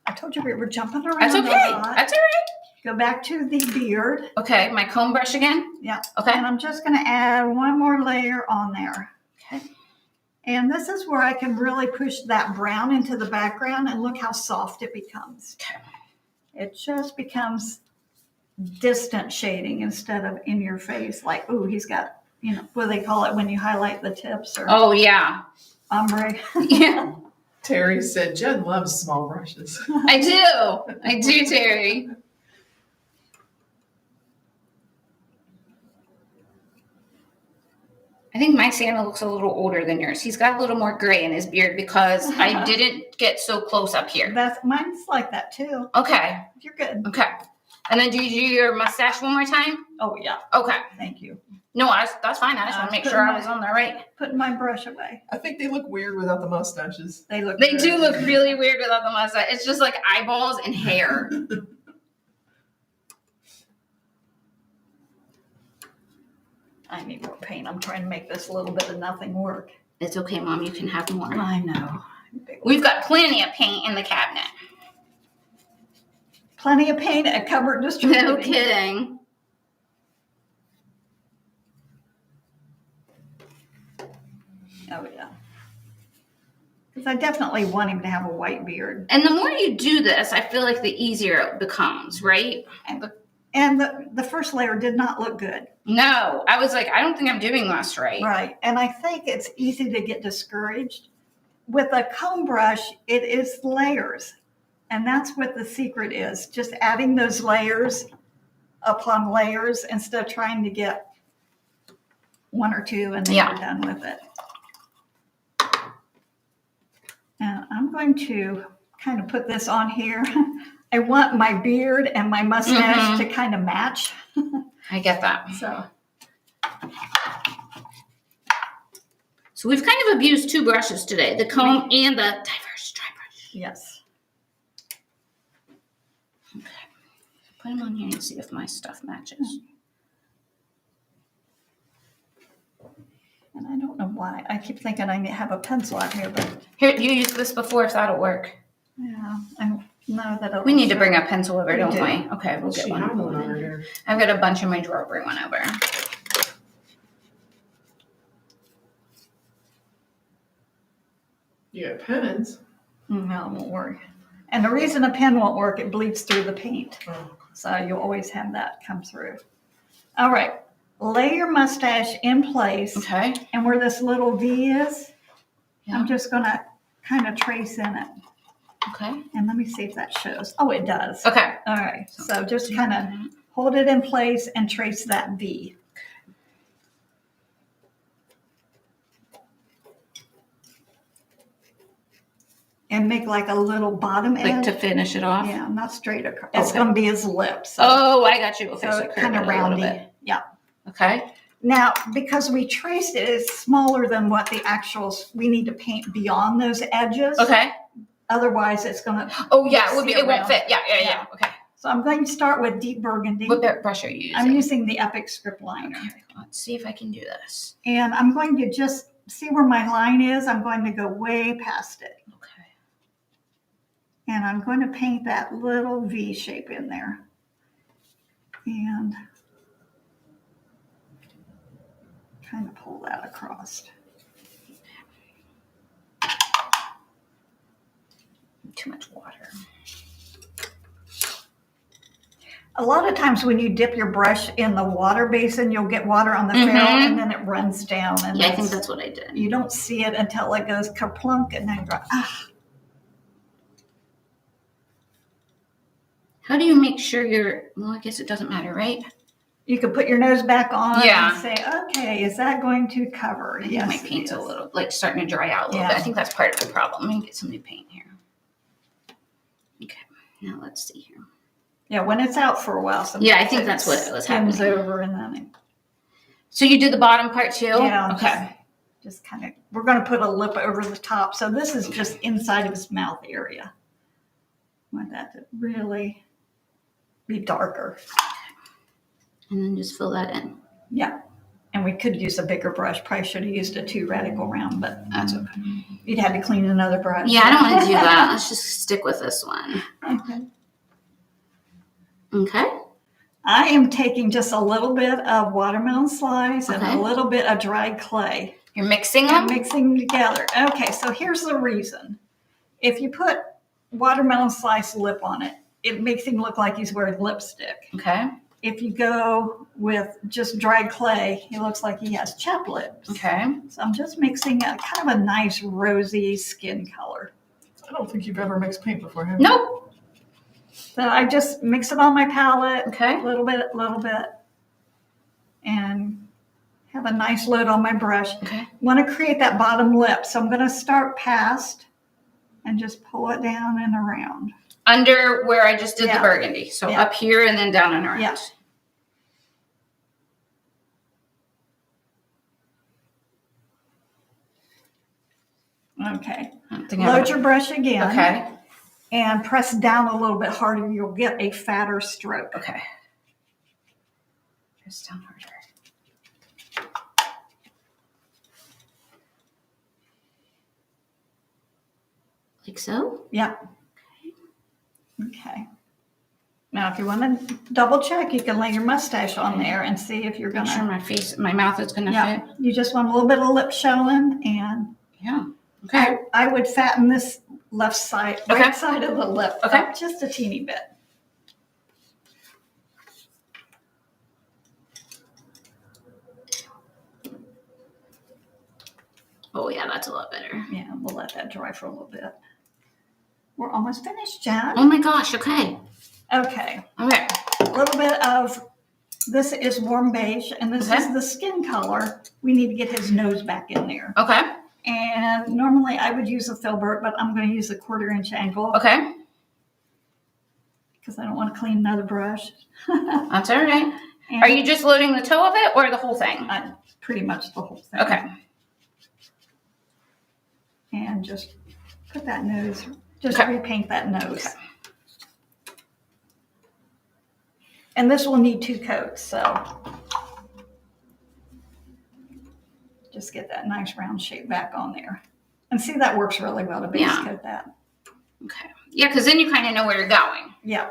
I told you we were jumping around. That's okay. A lot. That's all right. Go back to the beard. Okay, my comb brush again? Yeah. Okay. And I'm just going to add one more layer on there. Okay. And this is where I can really push that brown into the background, and look how soft it becomes. Okay. It just becomes distant shading instead of in your face, like, ooh, he's got, what do they call it when you highlight the tips? Or Oh, yeah. ombre. Yeah. Terry said Jen loves small brushes. I do, Terry. I think my Santa looks a little older than yours. He's got a little more gray in his beard because I didn't get so close up here. Mine's like that too. Okay. You're good. Okay. And then do you do your mustache one more time? Oh yeah. Okay. Thank you. No, that's fine. I just want to make sure I was on the right. Putting my brush away. I think they look weird without the mustaches. They They do look really weird without the mustache. It's just like eyeballs and hair. I need more paint. I'm trying to make this little bit of nothing work. It's okay, Mom. You can have more. I know. We've got plenty of paint in the cabinet. Plenty of paint at Cupboard Distributing. No kidding. Oh yeah. Because I definitely want him to have a white beard. And the more you do this, I feel like the easier it becomes, right? And the first layer did not look good. No, I was like, I don't think I'm doing this right. Right. And I think it's easy to get discouraged. With a comb brush, it is layers. And that's what the secret is. Just adding those layers upon layers instead of trying to get one or two and then you're done with it. And I'm going to kind of put this on here. I want my beard and my mustache to kind of match. I get that. So we've kind of abused two brushes today, the comb and the diverse dry brush. Yes. Okay. Put them on here and see if my stuff matches. And I don't know why. I keep thinking I have a pencil out here, but Here, you used this before, if that'll work. yeah, I know that. We need to bring a pencil over, don't do. we? Okay, we'll get She one. had one over here. I've got a bunch in my drawer. Bring one over. You got pens. No, it won't work. And the reason a pen won't work, it bleeds through the paint. Oh. So you'll always have that come through. All right. Lay your mustache in place. Okay. And where this little V is, Yeah. I'm just going to kind of trace in it. Okay. And let me see if that shows. Oh, it does. Okay. All right. So just kind of hold it in place and trace that V. And make like a little bottom edge. Like to finish it off? Yeah, not straight across. It's Okay. going to be his lips. So, Oh, I got you. Okay, so so kind of curve it a little roundy. bit. Yeah. Okay. Now, because we traced it, it's smaller than what the actuals, we need to paint beyond those edges. Okay. Otherwise, it's going to. Oh, yeah, it would be. See It won't around. fit. Yeah. Yeah. Okay. So I'm going to start with deep burgundy. What brush are you using? I'm using the Epic Script Liner. Okay. Let's see if I can do this. And I'm going to just see where my line is. I'm going to go way past it. Okay. And I'm going to paint that little V shape in there. And kind of pull that across. Too much water. A lot of times when you dip your brush in the water basin, you'll get water on the ferrule and then it runs down. And Yeah, I think that's what I did. you don't see it until it goes kerplunk and then go, ah. How do you make sure well, I guess it doesn't matter, right? You can put your nose back on Yeah. and say, okay, is that going to cover? I think Yes, my it paint's a is. little, like, starting to dry out a little Yeah. bit. I think that's part of the problem. Let me get some new paint here. Okay, now let's see here. Yeah, when it's out for a while, sometimes Yeah, I think it that's what was skims happening. over and then it, So you did the bottom part too? yeah, Okay. just kind of, we're going to put a lip over the top. So this is just inside of his mouth area. I want that to really be darker. And then just fill that in. Yeah. And we could use a bigger brush. Probably should have used a 2 radical round, but That's okay. you'd have to clean another brush. Yeah, I don't want to do that. Let's just stick with this one. Okay. Okay. I am taking just a little bit of watermelon slice and Okay. a little bit of dried clay. You're mixing And them? mixing them together. Okay, so here's the reason. If you put watermelon slice lip on it, it makes him look like he's wearing lipstick. Okay. If you go with just dried clay, he looks like he has chapped lips. Okay. So I'm just mixing a kind of a nice rosy skin color. I don't think you've ever mixed paint before, have you? Nope. So I just mix it on my palette, Okay. a little bit, and have a nice load on my brush. Okay. Want to create that bottom lip, so I'm going to start past and just pull it down and around. Under where I just did the Yeah. burgundy. So Yeah. up here and then down and around. Yeah. Okay. I don't think I Load have- your brush again. Okay. And press down a little bit harder. You'll get a fatter stroke. Okay. Just down harder. Like so? Yeah. Okay. Now, if you want to double check, you can lay your mustache on there and see if you're Make gonna. sure my mouth is gonna Yeah. fit. You just want a little bit of lip showing, and Yeah. Okay. I would fatten this left side, Okay. right side of the lip, Okay. up just a teeny bit. Oh yeah, that's a lot better. Yeah, we'll let that dry for a little bit. We're almost finished, Jen. Oh my gosh. Okay. Okay. Okay. A little bit of this is warm beige, and this Okay. is the skin color. We need to get his nose back in there. Okay. And normally I would use a filbert, but I'm going to use a 1/4 inch angle Okay. because I don't want to clean another brush. That's all right. And Are you just loading the toe of it or the whole thing? pretty much the whole thing. Okay. And just put that nose, just Okay. repaint that nose. Okay. And this will need 2 coats, so just get that nice round shape back on there. And see, that works really well to base Yeah. coat that. Okay. Yeah, because then you kind of know where you're going Yeah.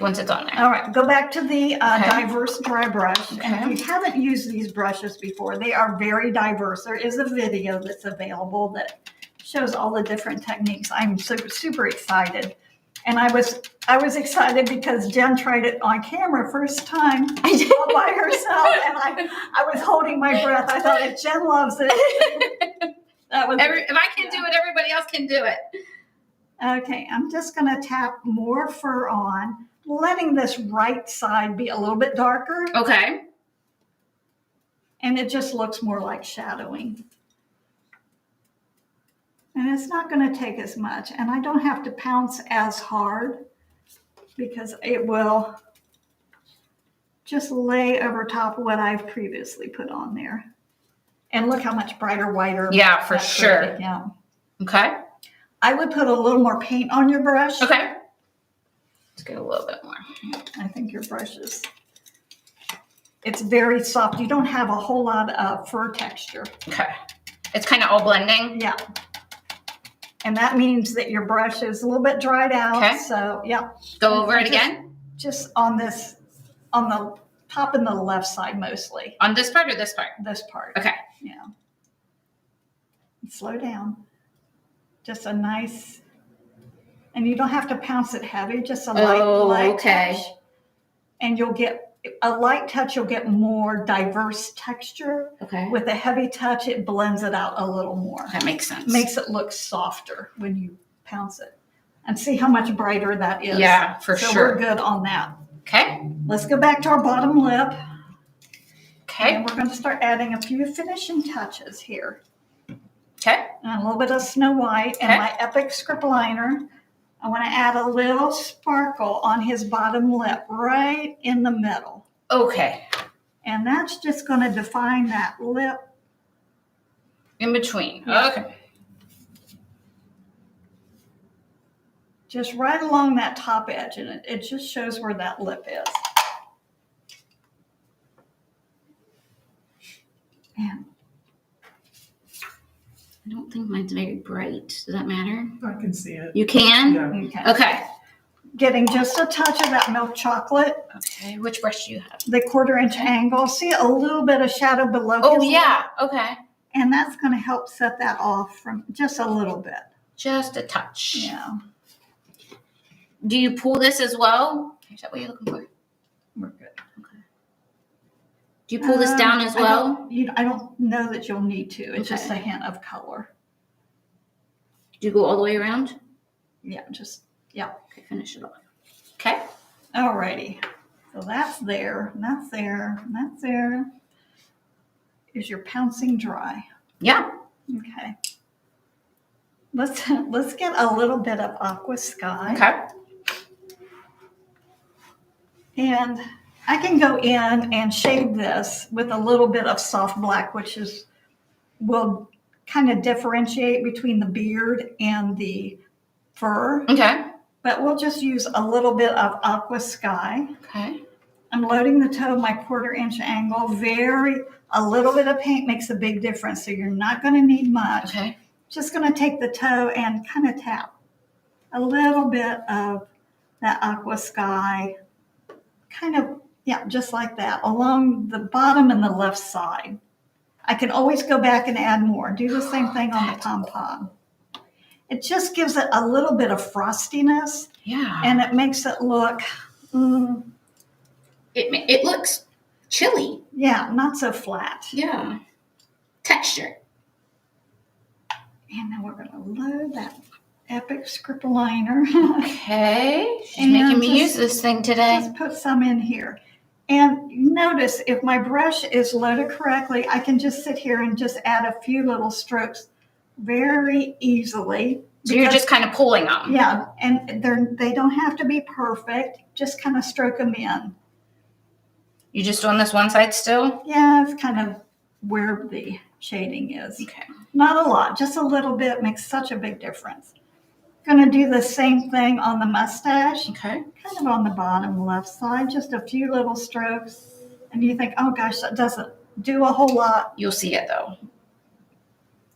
once it's on there. All right, go back to the Okay. diverse dry brush. And Okay. if you haven't used these brushes before, they are very diverse. There is a video that's available that shows all the different techniques. I'm super excited. And I was excited because Jen tried it on camera first time all by herself, and I was holding my breath. I thought, if Jen loves it, that was If I can do it, everybody else can do it. okay. I'm just gonna tap more fur on, letting this right side be a little bit darker, Okay. and it just looks more like shadowing. And it's not going to take as much, and I don't have to pounce as hard because it will just lay over top of what I've previously put on there. And look how much brighter, whiter. Yeah, for that's sure. really, yeah. Okay. I would put a little more paint on your brush. Okay. Let's get a little bit more. I think your brush it's very soft. You don't have a whole lot of fur texture. Okay. It's kind of all blending. Yeah. And that means that your brush is a little bit dried out. Okay. So, yeah. Go over it again. Just on the top and the left side mostly. On this part or this part? This part. Okay. Yeah. Slow down. Just a nice, and you don't have to pounce it heavy, just a light okay. touch. And you'll get a light touch, you'll get more diverse texture. Okay. With a heavy touch, it blends it out a little more. That makes sense. Makes it look softer when you pounce it. And see how much brighter that is. Yeah, for so sure. We're good on that. Okay. Let's go back to our bottom lip. Okay. And we're going to start adding a few finishing touches here. Okay. And a little bit of Snow White and Okay. my Epic Script Liner. I want to add a little sparkle on his bottom lip right in the middle. Okay. And that's just going to define that lip. In between. Yeah. Okay. Just right along that top edge. And it just shows where that lip is. And I don't think mine's very bright. Does that matter? I can see it. You can? Yeah. okay. Okay. Getting just a touch of that milk chocolate, Okay. Which brush do you have? the 1/4" angle. See a little bit of shadow below. Oh, his yeah. Okay. And that's going to help set that off from just a little bit. Just a touch. Yeah, Do you pull this as well? Is that what you're looking for? we're good. Do you pull this down as well? I don't know that you'll need to. It's just a Okay. hint of color. Do you go all the way around? Yeah, just, Okay, finish it off. Okay. alrighty. So that's there, and that's there, and that's there. Is your pouncing dry? Yeah. Okay. Let's get a little bit of aqua sky. Okay. And I can go in and shade this with a little bit of soft black, which will kind of differentiate between the beard and the fur. Okay. But we'll just use a little bit of aqua sky. Okay. I'm loading the toe of my 1/4" angle. A little bit of paint makes a big difference, so you're not going to need much. Okay. Just going to take the toe and kind of tap a little bit of that aqua sky, kind of, just like that, along the bottom and the left side. I can always go back and add more. Do the same thing on the pom-pom. It just gives it a little bit of frostiness, Yeah. and it makes it look, It looks chilly. not so flat. Yeah. Texture. And then we're going to load that epic script liner. Okay. She's And making me use just- this thing today. Just put some in here. And notice if my brush is loaded correctly, I can just sit here and just add a few little strokes very easily. So you're just kind of pulling them. Yeah, and they don't have to be perfect. Just kind of stroke them in. You just on this one side still? Yeah, it's kind of where the shading is. Okay. Not a lot, just a little bit makes such a big difference. Going to do the same thing on the mustache, Okay. kind of on the bottom left side, just a few little strokes. And you think, oh gosh, that doesn't do a whole lot. You'll see it though.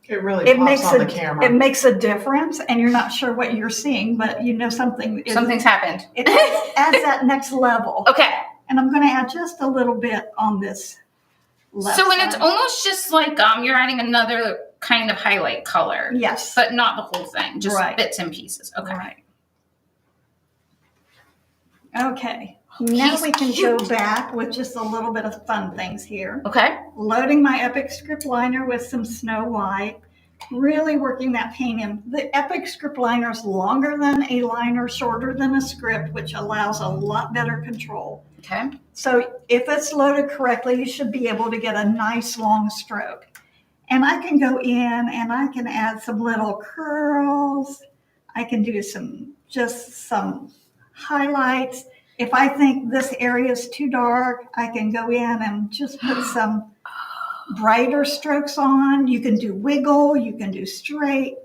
It really It pops makes on the it camera. makes a difference, and you're not sure what you're seeing, but you know Something's happened. It adds that next level. Okay. And I'm going to add just a little bit on this left So when it's side. almost just like you're adding another kind of highlight color, Yes. but not the whole thing, just Right. bits and pieces. Okay. Right. Okay. Now he's we can cute. go back with just a little bit of fun things here. Okay. Loading my Epic Script Liner with some Snow White. Really working that paint in. The Epic Script Liner is longer than a liner, shorter than a script, which allows a lot better control. Okay. So if it's loaded correctly, you should be able to get a nice long stroke. And I can go in and I can add some little curls. I can do some highlights. If I think this area is too dark, I can go in and just put some brighter strokes on. You can do wiggle, you can do straight.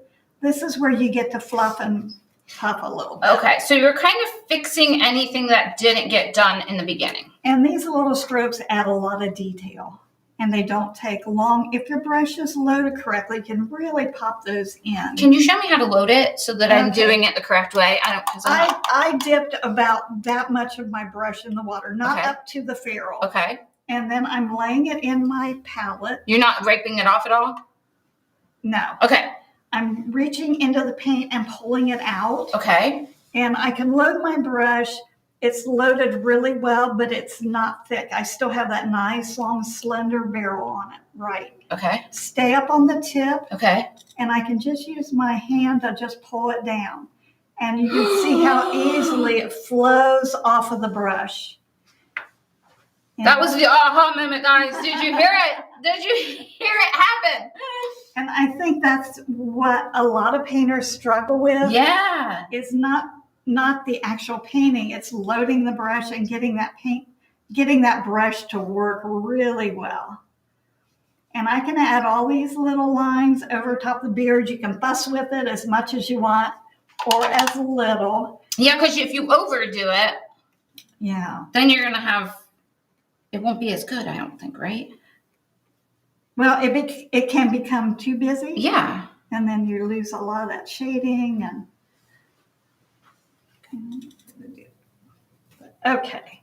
This is where you get to fluff and puff a little bit. Okay. So you're kind of fixing anything that didn't get done in the beginning. And these little strokes add a lot of detail, and they don't take long. If your brush is loaded correctly, you can really pop those in. Can you show me how to load it so that I'm Okay. doing it the correct way? I dipped about that much of my brush in the water, not Okay. up to the ferrule. Okay. And then I'm laying it in my palette. You're not ripping it off at all? No, Okay. I'm reaching into the paint and pulling it out. Okay. And I can load my brush. It's loaded really well, but it's not thick. I still have that nice, long, slender barrel on it. Right. Okay. Stay up on the tip, Okay. and I can just use my hand to just pull it down. And you can see how easily it flows off of the brush. That was the aha moment, guys. Did you hear it? Did you hear it happen? And I think that's what a lot of painters struggle with. Yeah. Is not the actual painting. It's loading the brush and getting that brush to work really well. And I can add all these little lines over top the beard. You can fuss with it as much as you want or as little. Yeah, because if you overdo it, Yeah. then you're going to have, it won't be as good, I don't think, right? Well, it can become too busy. Yeah. And then you lose a lot of that shading and. Okay.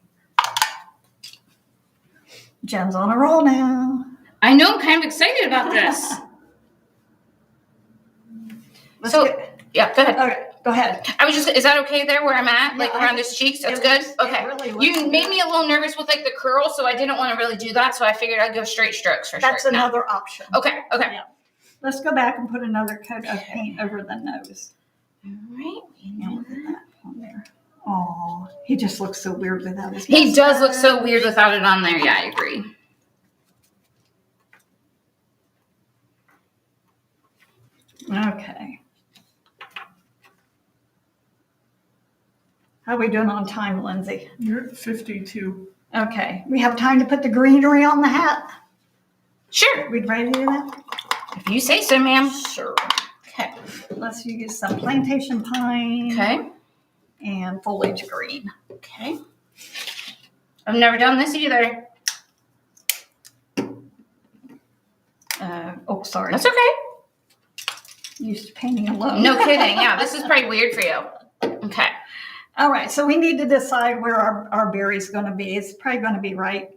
Jen's on a roll now. I know, I'm kind of excited about this. Yeah, go ahead. Okay, go ahead. Is that okay there where I'm at? Yeah, Like around his cheeks? That's it good? looks- Okay. it really looks You made good. me a little nervous with like the curl, so I didn't want to really do that. So I figured I'd go straight strokes for That's sure. No. another option. Okay. Yeah. Let's go back and put another coat of paint over the nose. All right. And we'll put that on there. Oh, he just looks so weird without his He does look mustache. so weird without it on there. Yeah, I agree. Okay. How are we doing on time, Lindsay? You're at 52. Okay. We have time to put the greenery on the hat? Sure. We ready to do that? If you say so, ma'am. Sure. Okay. Let's use some plantation pine Okay. and foliage green. Okay. I've never done this either. Oh, sorry. That's okay. Used to painting alone. No kidding. Yeah, this is probably weird for you. Okay. All right, so we need to decide where our berry's going to be. It's probably going to be right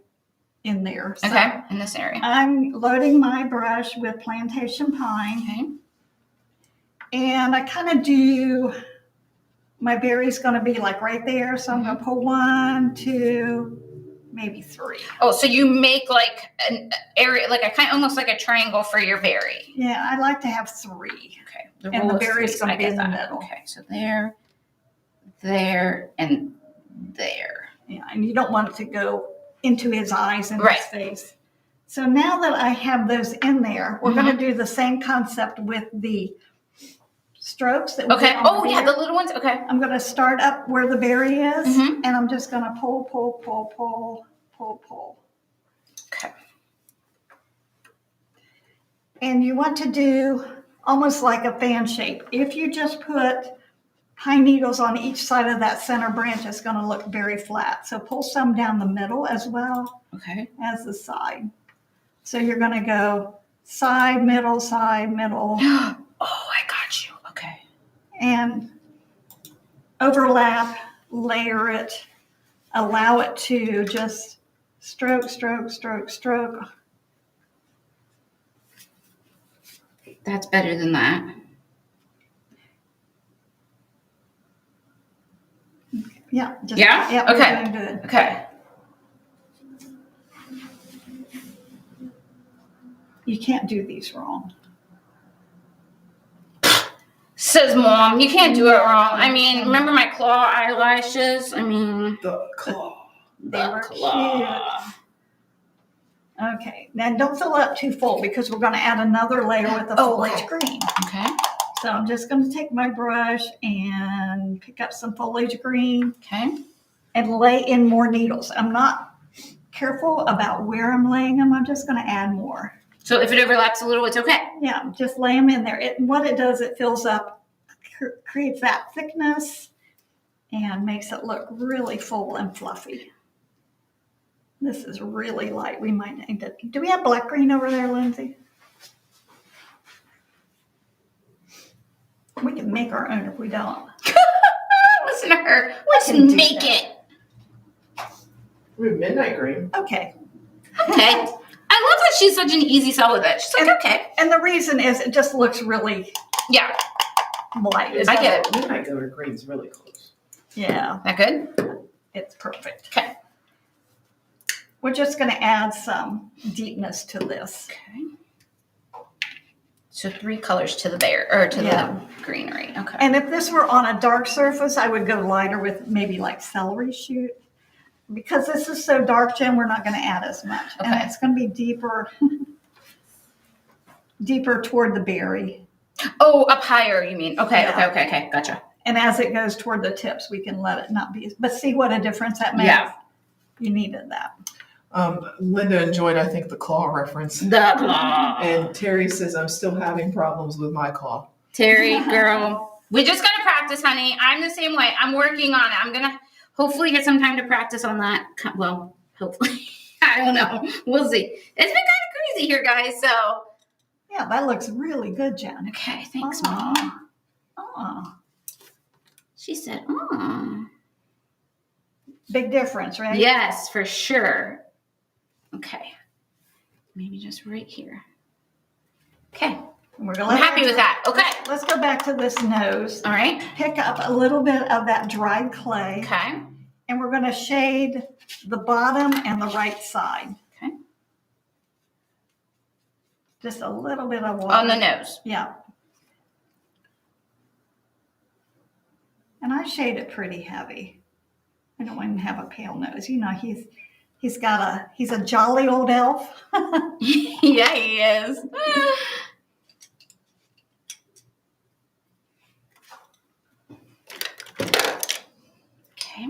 in there. So Okay. In this area. I'm loading my brush with plantation pine. Okay. And I kind of do, my berry's going to be like right there. So I'm going to pull 1, 2, maybe 3. Oh, so you make like an area, like a kind, almost like a triangle for your berry. Yeah, I like to have 3. Okay. And rule the of berry's 3, gonna I be get in the that. middle. Okay, so there, and there. Yeah, and you don't want it to go into his eyes and Right. his face. So now that I have those in there, we're going to do the same concept with the strokes that we Okay. did on Oh, the yeah, beer. the little ones. Okay. I'm going to start up where the berry is, Mhm. and I'm just going to pull, pull, pull, pull, pull, pull. Okay. And you want to do almost like a fan shape. If you just put pine needles on each side of that center branch, it's going to look very flat. So pull some down the middle as well Okay. as the side. So you're going to go side, middle, Oh, I got you. Okay. and overlap, layer it, allow it to just stroke, stroke, stroke, stroke. That's better than that. Yeah. Just, Yeah? Yeah. Okay. We're doing good. Okay. You can't do these wrong. Says mom, you can't do it wrong. I mean, remember my claw eyelashes? I mean, The claw. They the were claw. cute. Okay. Now don't fill up too full because we're going to add another layer with the Oh, foliage okay. green. Okay. So I'm just going to take my brush and pick up some foliage green Okay. and lay in more needles. I'm not careful about where I'm laying them. I'm just going to add more. So if it overlaps a little, it's okay. Yeah, just lay them in there. What it does, it fills up, creates that thickness and makes it look really full and fluffy. This is really light. We might need to. Do we have black green over there, Lindsay? We can make our own if we don't. Listen to her. Let's can do make that. it. We have midnight green. Okay. Okay. I love that she's such an easy sell with it. She's like, okay. And the reason is it just looks really Yeah. light. It's I get it. Midnight glitter green's really close. Yeah, That good? it's perfect. Okay. We're just going to add some deepness to this. Okay. So 3 colors to the Yeah. the greenery. Okay. And if this were on a dark surface, I would go lighter with maybe like celery shoot. Because this is so dark, Jen, we're not going to add as much. And Okay. it's going to be deeper, deeper toward the berry. Oh, up higher, you mean? Okay, Yeah. okay. Gotcha. And as it goes toward the tips, we can let it not be. But see what a difference that makes? Yeah. You needed that. Linda enjoyed, I think, the claw reference. The claw. And Terry says, I'm still having problems with my claw. Terry, girl. We just got to practice, honey. I'm the same way. I'm working on it. I'm going to hopefully get some time to practice on that. Well, hopefully. I don't know. We'll see. It's been kind of crazy here, guys. So Yeah, that looks really good, Jen. okay, thanks, Aw. Mom. Aw. She said, "Oh, Big difference, right? yes, for sure." Okay, maybe just right here. Okay, We're gonna I'm let happy with that. Okay, Let's go back to this nose. all right. Pick up a little bit of that dried clay, Okay, and we're going to shade the bottom and the right side. okay. Just a little bit of water. On the nose. Yeah. And I shade it pretty heavy. I don't want him to have a pale nose. You know, he's a jolly old elf. Yeah, he is. Okay.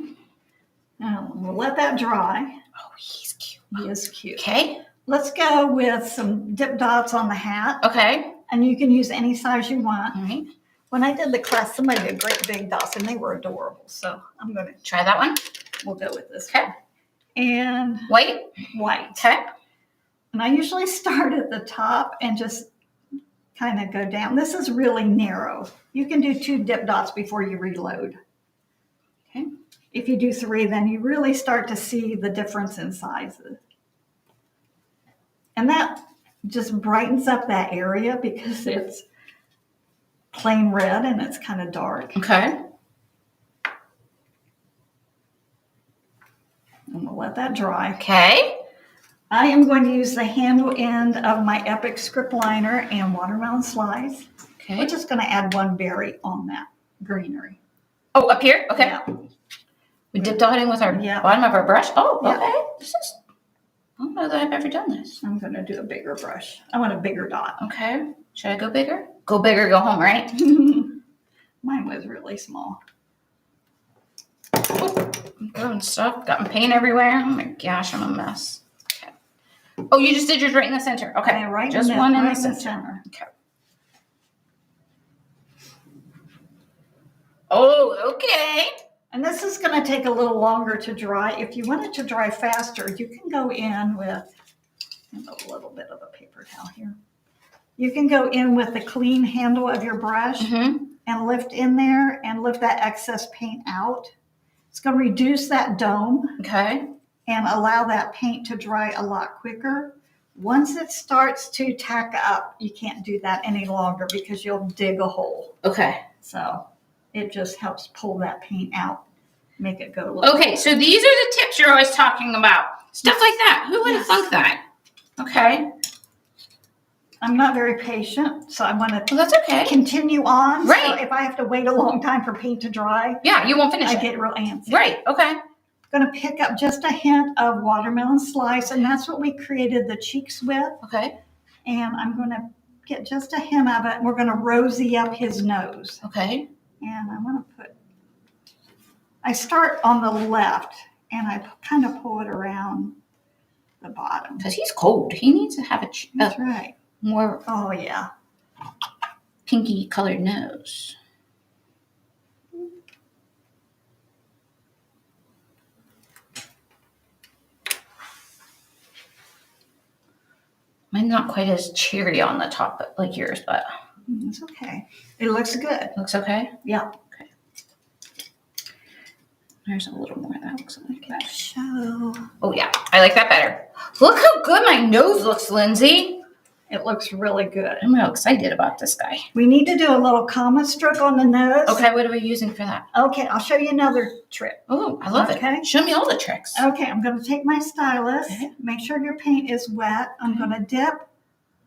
Now, we'll let that dry. Oh, he's cute. He is cute. Okay. Let's go with some dip dots on the hat. Okay. And you can use any size you want. All right. When I did the class, somebody did great big dots, and they were adorable. So I'm going to, Try that one. we'll go with this Okay. one. And White. white. Okay. And I usually start at the top and just kind of go down. This is really narrow. You can do 2 dip dots before you reload. Okay. If you do 3, then you really start to see the difference in sizes. And that just brightens up that area because it's plain red and it's kind of dark. Okay. And we'll let that dry. Okay. I am going to use the handle end of my Epic script liner and watermelon slice. Okay. We're just going to add 1 berry on that greenery. Oh, up here? Okay. Yeah. We dip dotting with our Yeah. bottom of our brush. Oh, Yeah. okay. This is, I don't know that I've ever done this. I'm going to do a bigger brush. I want a bigger dot. Okay. Should I go bigger? Go bigger, go home, right? Mine was really small. Oh, I'm throwing stuff. Got paint everywhere. Oh my gosh, I'm a mess. Okay. Oh, you just did yours right in the center. Okay. And right Just in the, one in right the center. center. Okay. Oh, okay. And this is going to take a little longer to dry. If you want it to dry faster, you can go in with a little bit of a paper towel here. You can go in with the clean handle of your brush and lift in there and lift that excess paint out. It's going to reduce that dome Okay. and allow that paint to dry a lot quicker. Once it starts to tack up, you can't do that any longer because you'll dig a hole. Okay. So it just helps pull that paint out, make it go a little. Okay, so these are the tips you're always talking about. Stuff like that. Who would have thought that? Okay. I'm not very patient, so I want to Well, that's okay. continue on. Right. So if I have to wait a long time for paint to dry, Yeah, you won't finish I it. get real antsy. Right. Okay. Going to pick up just a hint of watermelon slice, and that's what we created the cheeks with. Okay. And I'm going to get just a hint of it, and we're going to rosy up his nose. Okay. And I want to I start on the left, and I kind of pull it around the bottom. Because he's cold. He needs to have a That's right. more Oh, yeah. pinky colored nose. Mine's not quite as cheery on the top like yours, but It's okay. It looks good. looks okay. Yeah. Okay. There's a little more that looks like it. So Oh yeah, I like that better. Look how good my nose looks, Lindsay. it looks really good. I'm real excited about this guy. We need to do a little comma stroke on the nose. Okay, what are we using for that? Okay, I'll show you another trick. Oh, I love Okay. it. Show me all the tricks. Okay, I'm going to take my stylus. Okay. Make sure your paint is wet. I'm going to dip,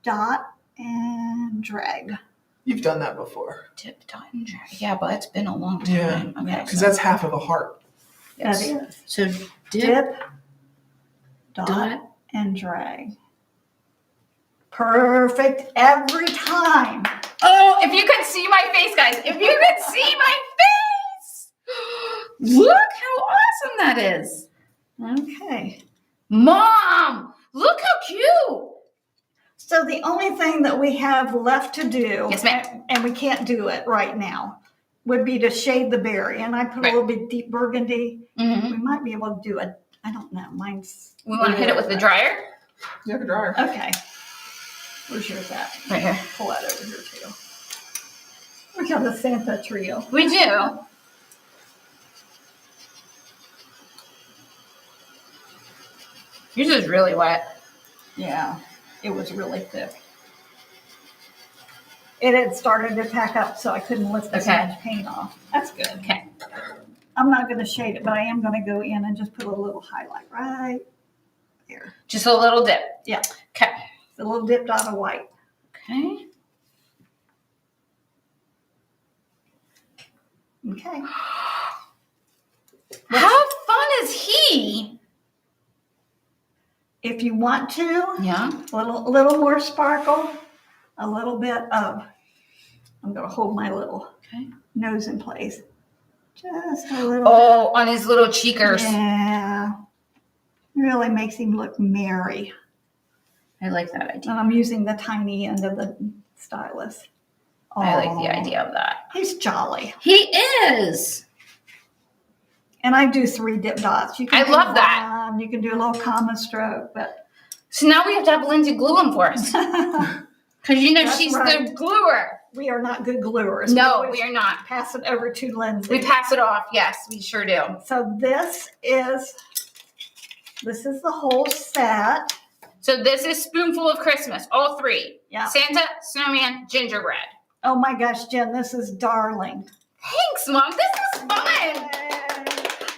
dot, and drag. You've done that before. Dip, dot, and drag. Yeah, but it's been a long time. Yeah, Okay, because that's half of a heart. yes. That is. So dip, Dip, dot, dot. and drag. Perfect every time. Oh, if you could see my face, guys. If you could see my face. Look how awesome that is. Okay. Mom, look how cute. So the only thing that we have left to do, Yes, ma'am. and we can't do it right now, would be to shade the berry. And I put Right. a little bit deep burgundy. Mm-hmm. We might be able to do a I don't know. Mine's We want to hit it with the dryer. You have a dryer. okay. Where's yours at? Right here. Pull that over here too. We got the Santa trio. We do. Yours is really wet. Yeah, it was really thick. It had started to pack up, so I couldn't lift as Okay. much paint off. That's good. Okay. I'm not going to shade it, but I am going to go in and just put a little highlight right there. Just a little dip. Yeah. Okay. It's a little dip dot of white. Okay. Okay. How fun is he? If you want to, Yeah. a little more sparkle, a little bit of, I'm going to hold my little nose in place. Just a little. Oh, on his little cheekers. Yeah. Really makes him look merry. I like that idea. And I'm using the tiny end of the stylus. I like the idea of that. He's jolly. He is. And I do 3 dip dots. You I do love that. one, you can do a little comma stroke, but So now we have to have Lindsay glue them for us. Because you know That's she's right. the gluer. we are not good gluers. No, always we are not. pass it over to Lindsay. We pass it off. Yes, we sure do. So this is the whole set. So this is Spoonful of Christmas, all 3. Yeah. Santa, snowman, gingerbread. Oh my gosh, Jen, this is darling. Thanks, Mom. This is fun. Yay.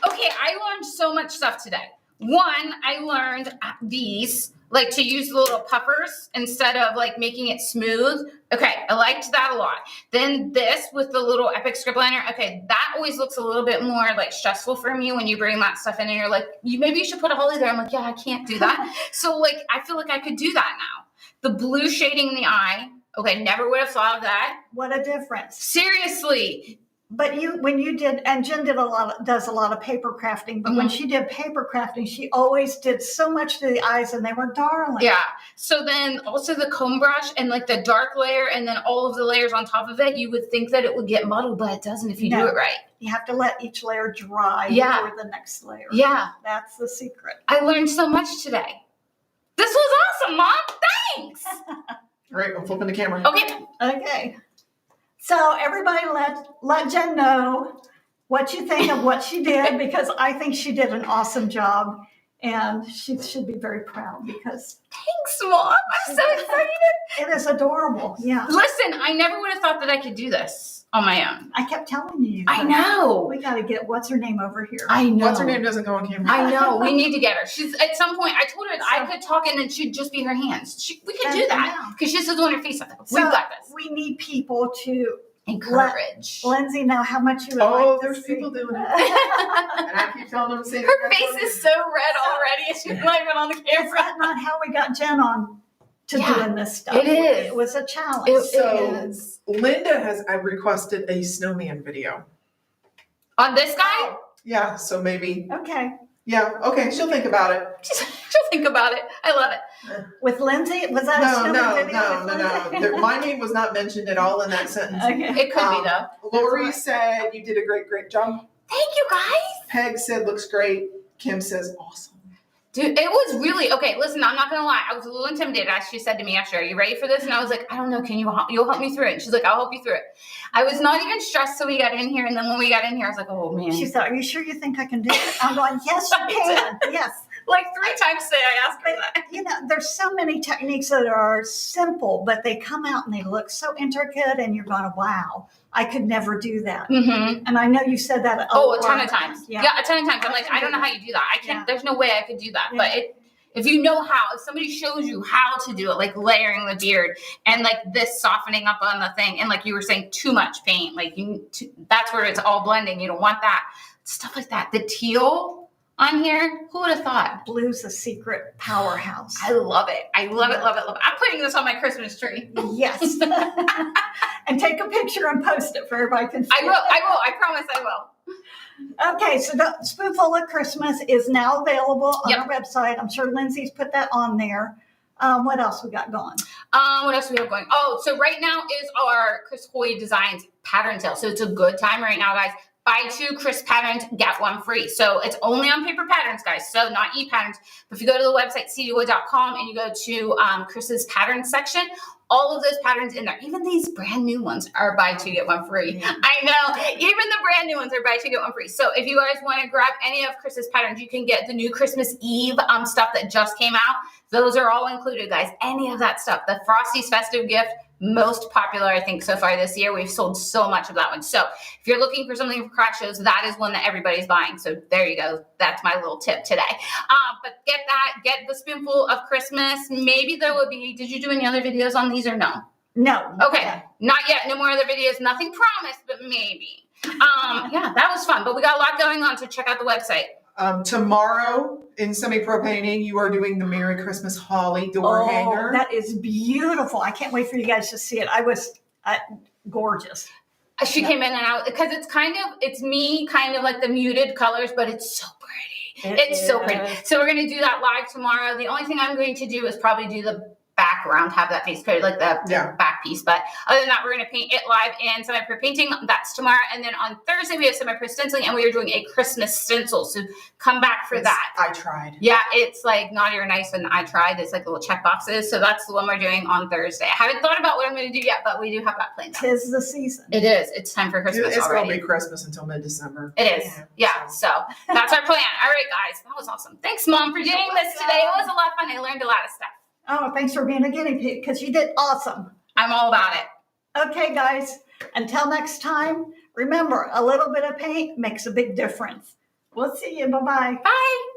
Okay, I learned so much stuff today. One, I learned these, like to use the little puffers instead of like making it smooth. Okay, I liked that a lot. Then this with the little epic script liner. Okay, that always looks a little bit more like stressful for me when you bring that stuff in and you're like, maybe you should put a holly there. I'm like, yeah, I can't do that. So like, I feel like I could do that now. The blue shading in the eye. Okay, never would have thought of that. What a difference. Seriously. But when you did, and Jen does a lot of paper crafting, but when she did paper crafting, she always did so much to the eyes and they were darling. Yeah. So then also the comb brush and like the dark layer and then all of the layers on top of it, you would think that it would get muddled, but it doesn't if you do it right. You have to let each layer dry Yeah. before the next layer. Yeah. That's the secret. I learned so much today. This was awesome, Mom. Thanks. All right, I'm flipping the camera. Okay. Okay. So everybody let Jen know what you think of what she did, because I think she did an awesome job and she should be very proud because Thanks, Mom. I'm so excited. it is adorable. Yeah. Listen, I never would have thought that I could do this on my own. I kept telling you. I know. We got to get what's her name over here. I know. What's her name doesn't go on camera. I know. We need to get her. She's at some point. I told her that I could talk and then she'd just be her hands. We could do that because she just doesn't want her face up. We've got this. We need people to Encourage. Lindsay know how much you would Oh, like to there's see. people doing it. And I keep telling them to say Her face is so red already. She's not even on the Is camera. that not how we got Jen on to doing this stuff? it is. It was a challenge. It Linda has requested a snowman video. On this guy? Yeah, so maybe. Okay. Yeah, okay, she'll think about it. She'll think about it. I love it. With Lindsay? Was that a No, snowman video with no. Lindsay? My name was not mentioned at all in that sentence. Okay. It could be though. Lori said you did a great job. Thank you guys. Peg said looks great. Kim says awesome. Dude, it was really okay. Listen, I'm not gonna lie. I was a little intimidated. As she said to me after, "Are you ready for this?" And I was like, "I don't know. Can you'll help me through it?" And she's like, "I'll help you through it." I was not even stressed till we got in here, and then when we got in here, I was like, "Oh man." She said, "Are you sure you think I can do it?" I'm going, "Yes, you can. Yes." Like 3 times today, I asked her that. You know, there's so many techniques that are simple, but they come out and they look so intricate, and you're going, "Wow, I could never do that." Mm-hmm. And I know you said that. A ton of times. Yeah. Yeah, a ton of times. I'm like, I don't know how you do that. I can't. Yeah. There's no way I could do that. Yeah. But if you know how, if somebody shows you how to do it, like layering the beard and like this softening up on the thing, and like you were saying, too much paint, like that's where it's all blending. You don't want that stuff like that. The teal on here, who would have thought? Blue's a secret powerhouse. I love it. I love it. Love it. Love it. I'm putting this on my Christmas tree. Yes. And take a picture and post it for everybody can see. I will. I promise I will. Okay, so the Spoonful of Christmas is now available on Yep. our website. I'm sure Lindsay's put that on there. What else we got going? What else do we have going? Oh, so right now is our Chris Hoy Designs pattern sale. So it's a good time right now, guys. buy 2 Chris patterns, get 1 free. So it's only on paper patterns, guys. So not e-patterns. But if you go to the website, cdwood.com, and you go to Chris's pattern section, all of those patterns in there, even these brand new ones are buy 2, get 1 free. I know, even the brand new ones are buy 2, get 1 free. So if you guys want to grab any of Chris's patterns, you can get the new Christmas Eve stuff that just came out. Those are all included, guys. Any of that stuff. The Frosty's festive gift, most popular, I think, so far this year. We've sold so much of that one. So if you're looking for something for craft shows, that is one that everybody's buying. So there you go. That's my little tip today. But get that, get the spoonful of Christmas. Maybe there will be, did you do any other videos on these or no? No. Okay, not yet. No more other videos. Nothing promised, but maybe. Yeah, that was fun. But we got a lot going on, so check out the website. Tomorrow in semi-pro painting, you are doing the Merry Christmas Holly door hanger. That is beautiful. I can't wait for you guys to see it. I was gorgeous. She came in and out because it's me kind of like the muted colors, but it's so pretty. It's so pretty. So we're going to do that live tomorrow. The only thing I'm going to do is probably do the background, have that face coated, like the back piece. But other than that, we're going to paint it live in semi-pro painting. That's tomorrow. And then on Thursday, we have semi-pro stenciling, and we are doing a Christmas stencil. So come back for that. I tried. Yeah, it's like naughty or nice and I tried. It's like little check boxes. So that's the one we're doing on Thursday. I haven't thought about what I'm going to do yet, but we do have that planned. 'Tis the season. It is. It's time for Christmas It's already. going to be Christmas until mid-December. It is. Yeah. So that's our plan. All right, guys. That was awesome. Thanks, Mom, for doing this today. It was a lot of fun. I learned a lot of stuff. Oh, thanks for being a guinea pig, because you did awesome. I'm all about it. Okay, guys. Until next time, remember, a little bit of paint makes a big difference. We'll see you. Bye-bye. Bye.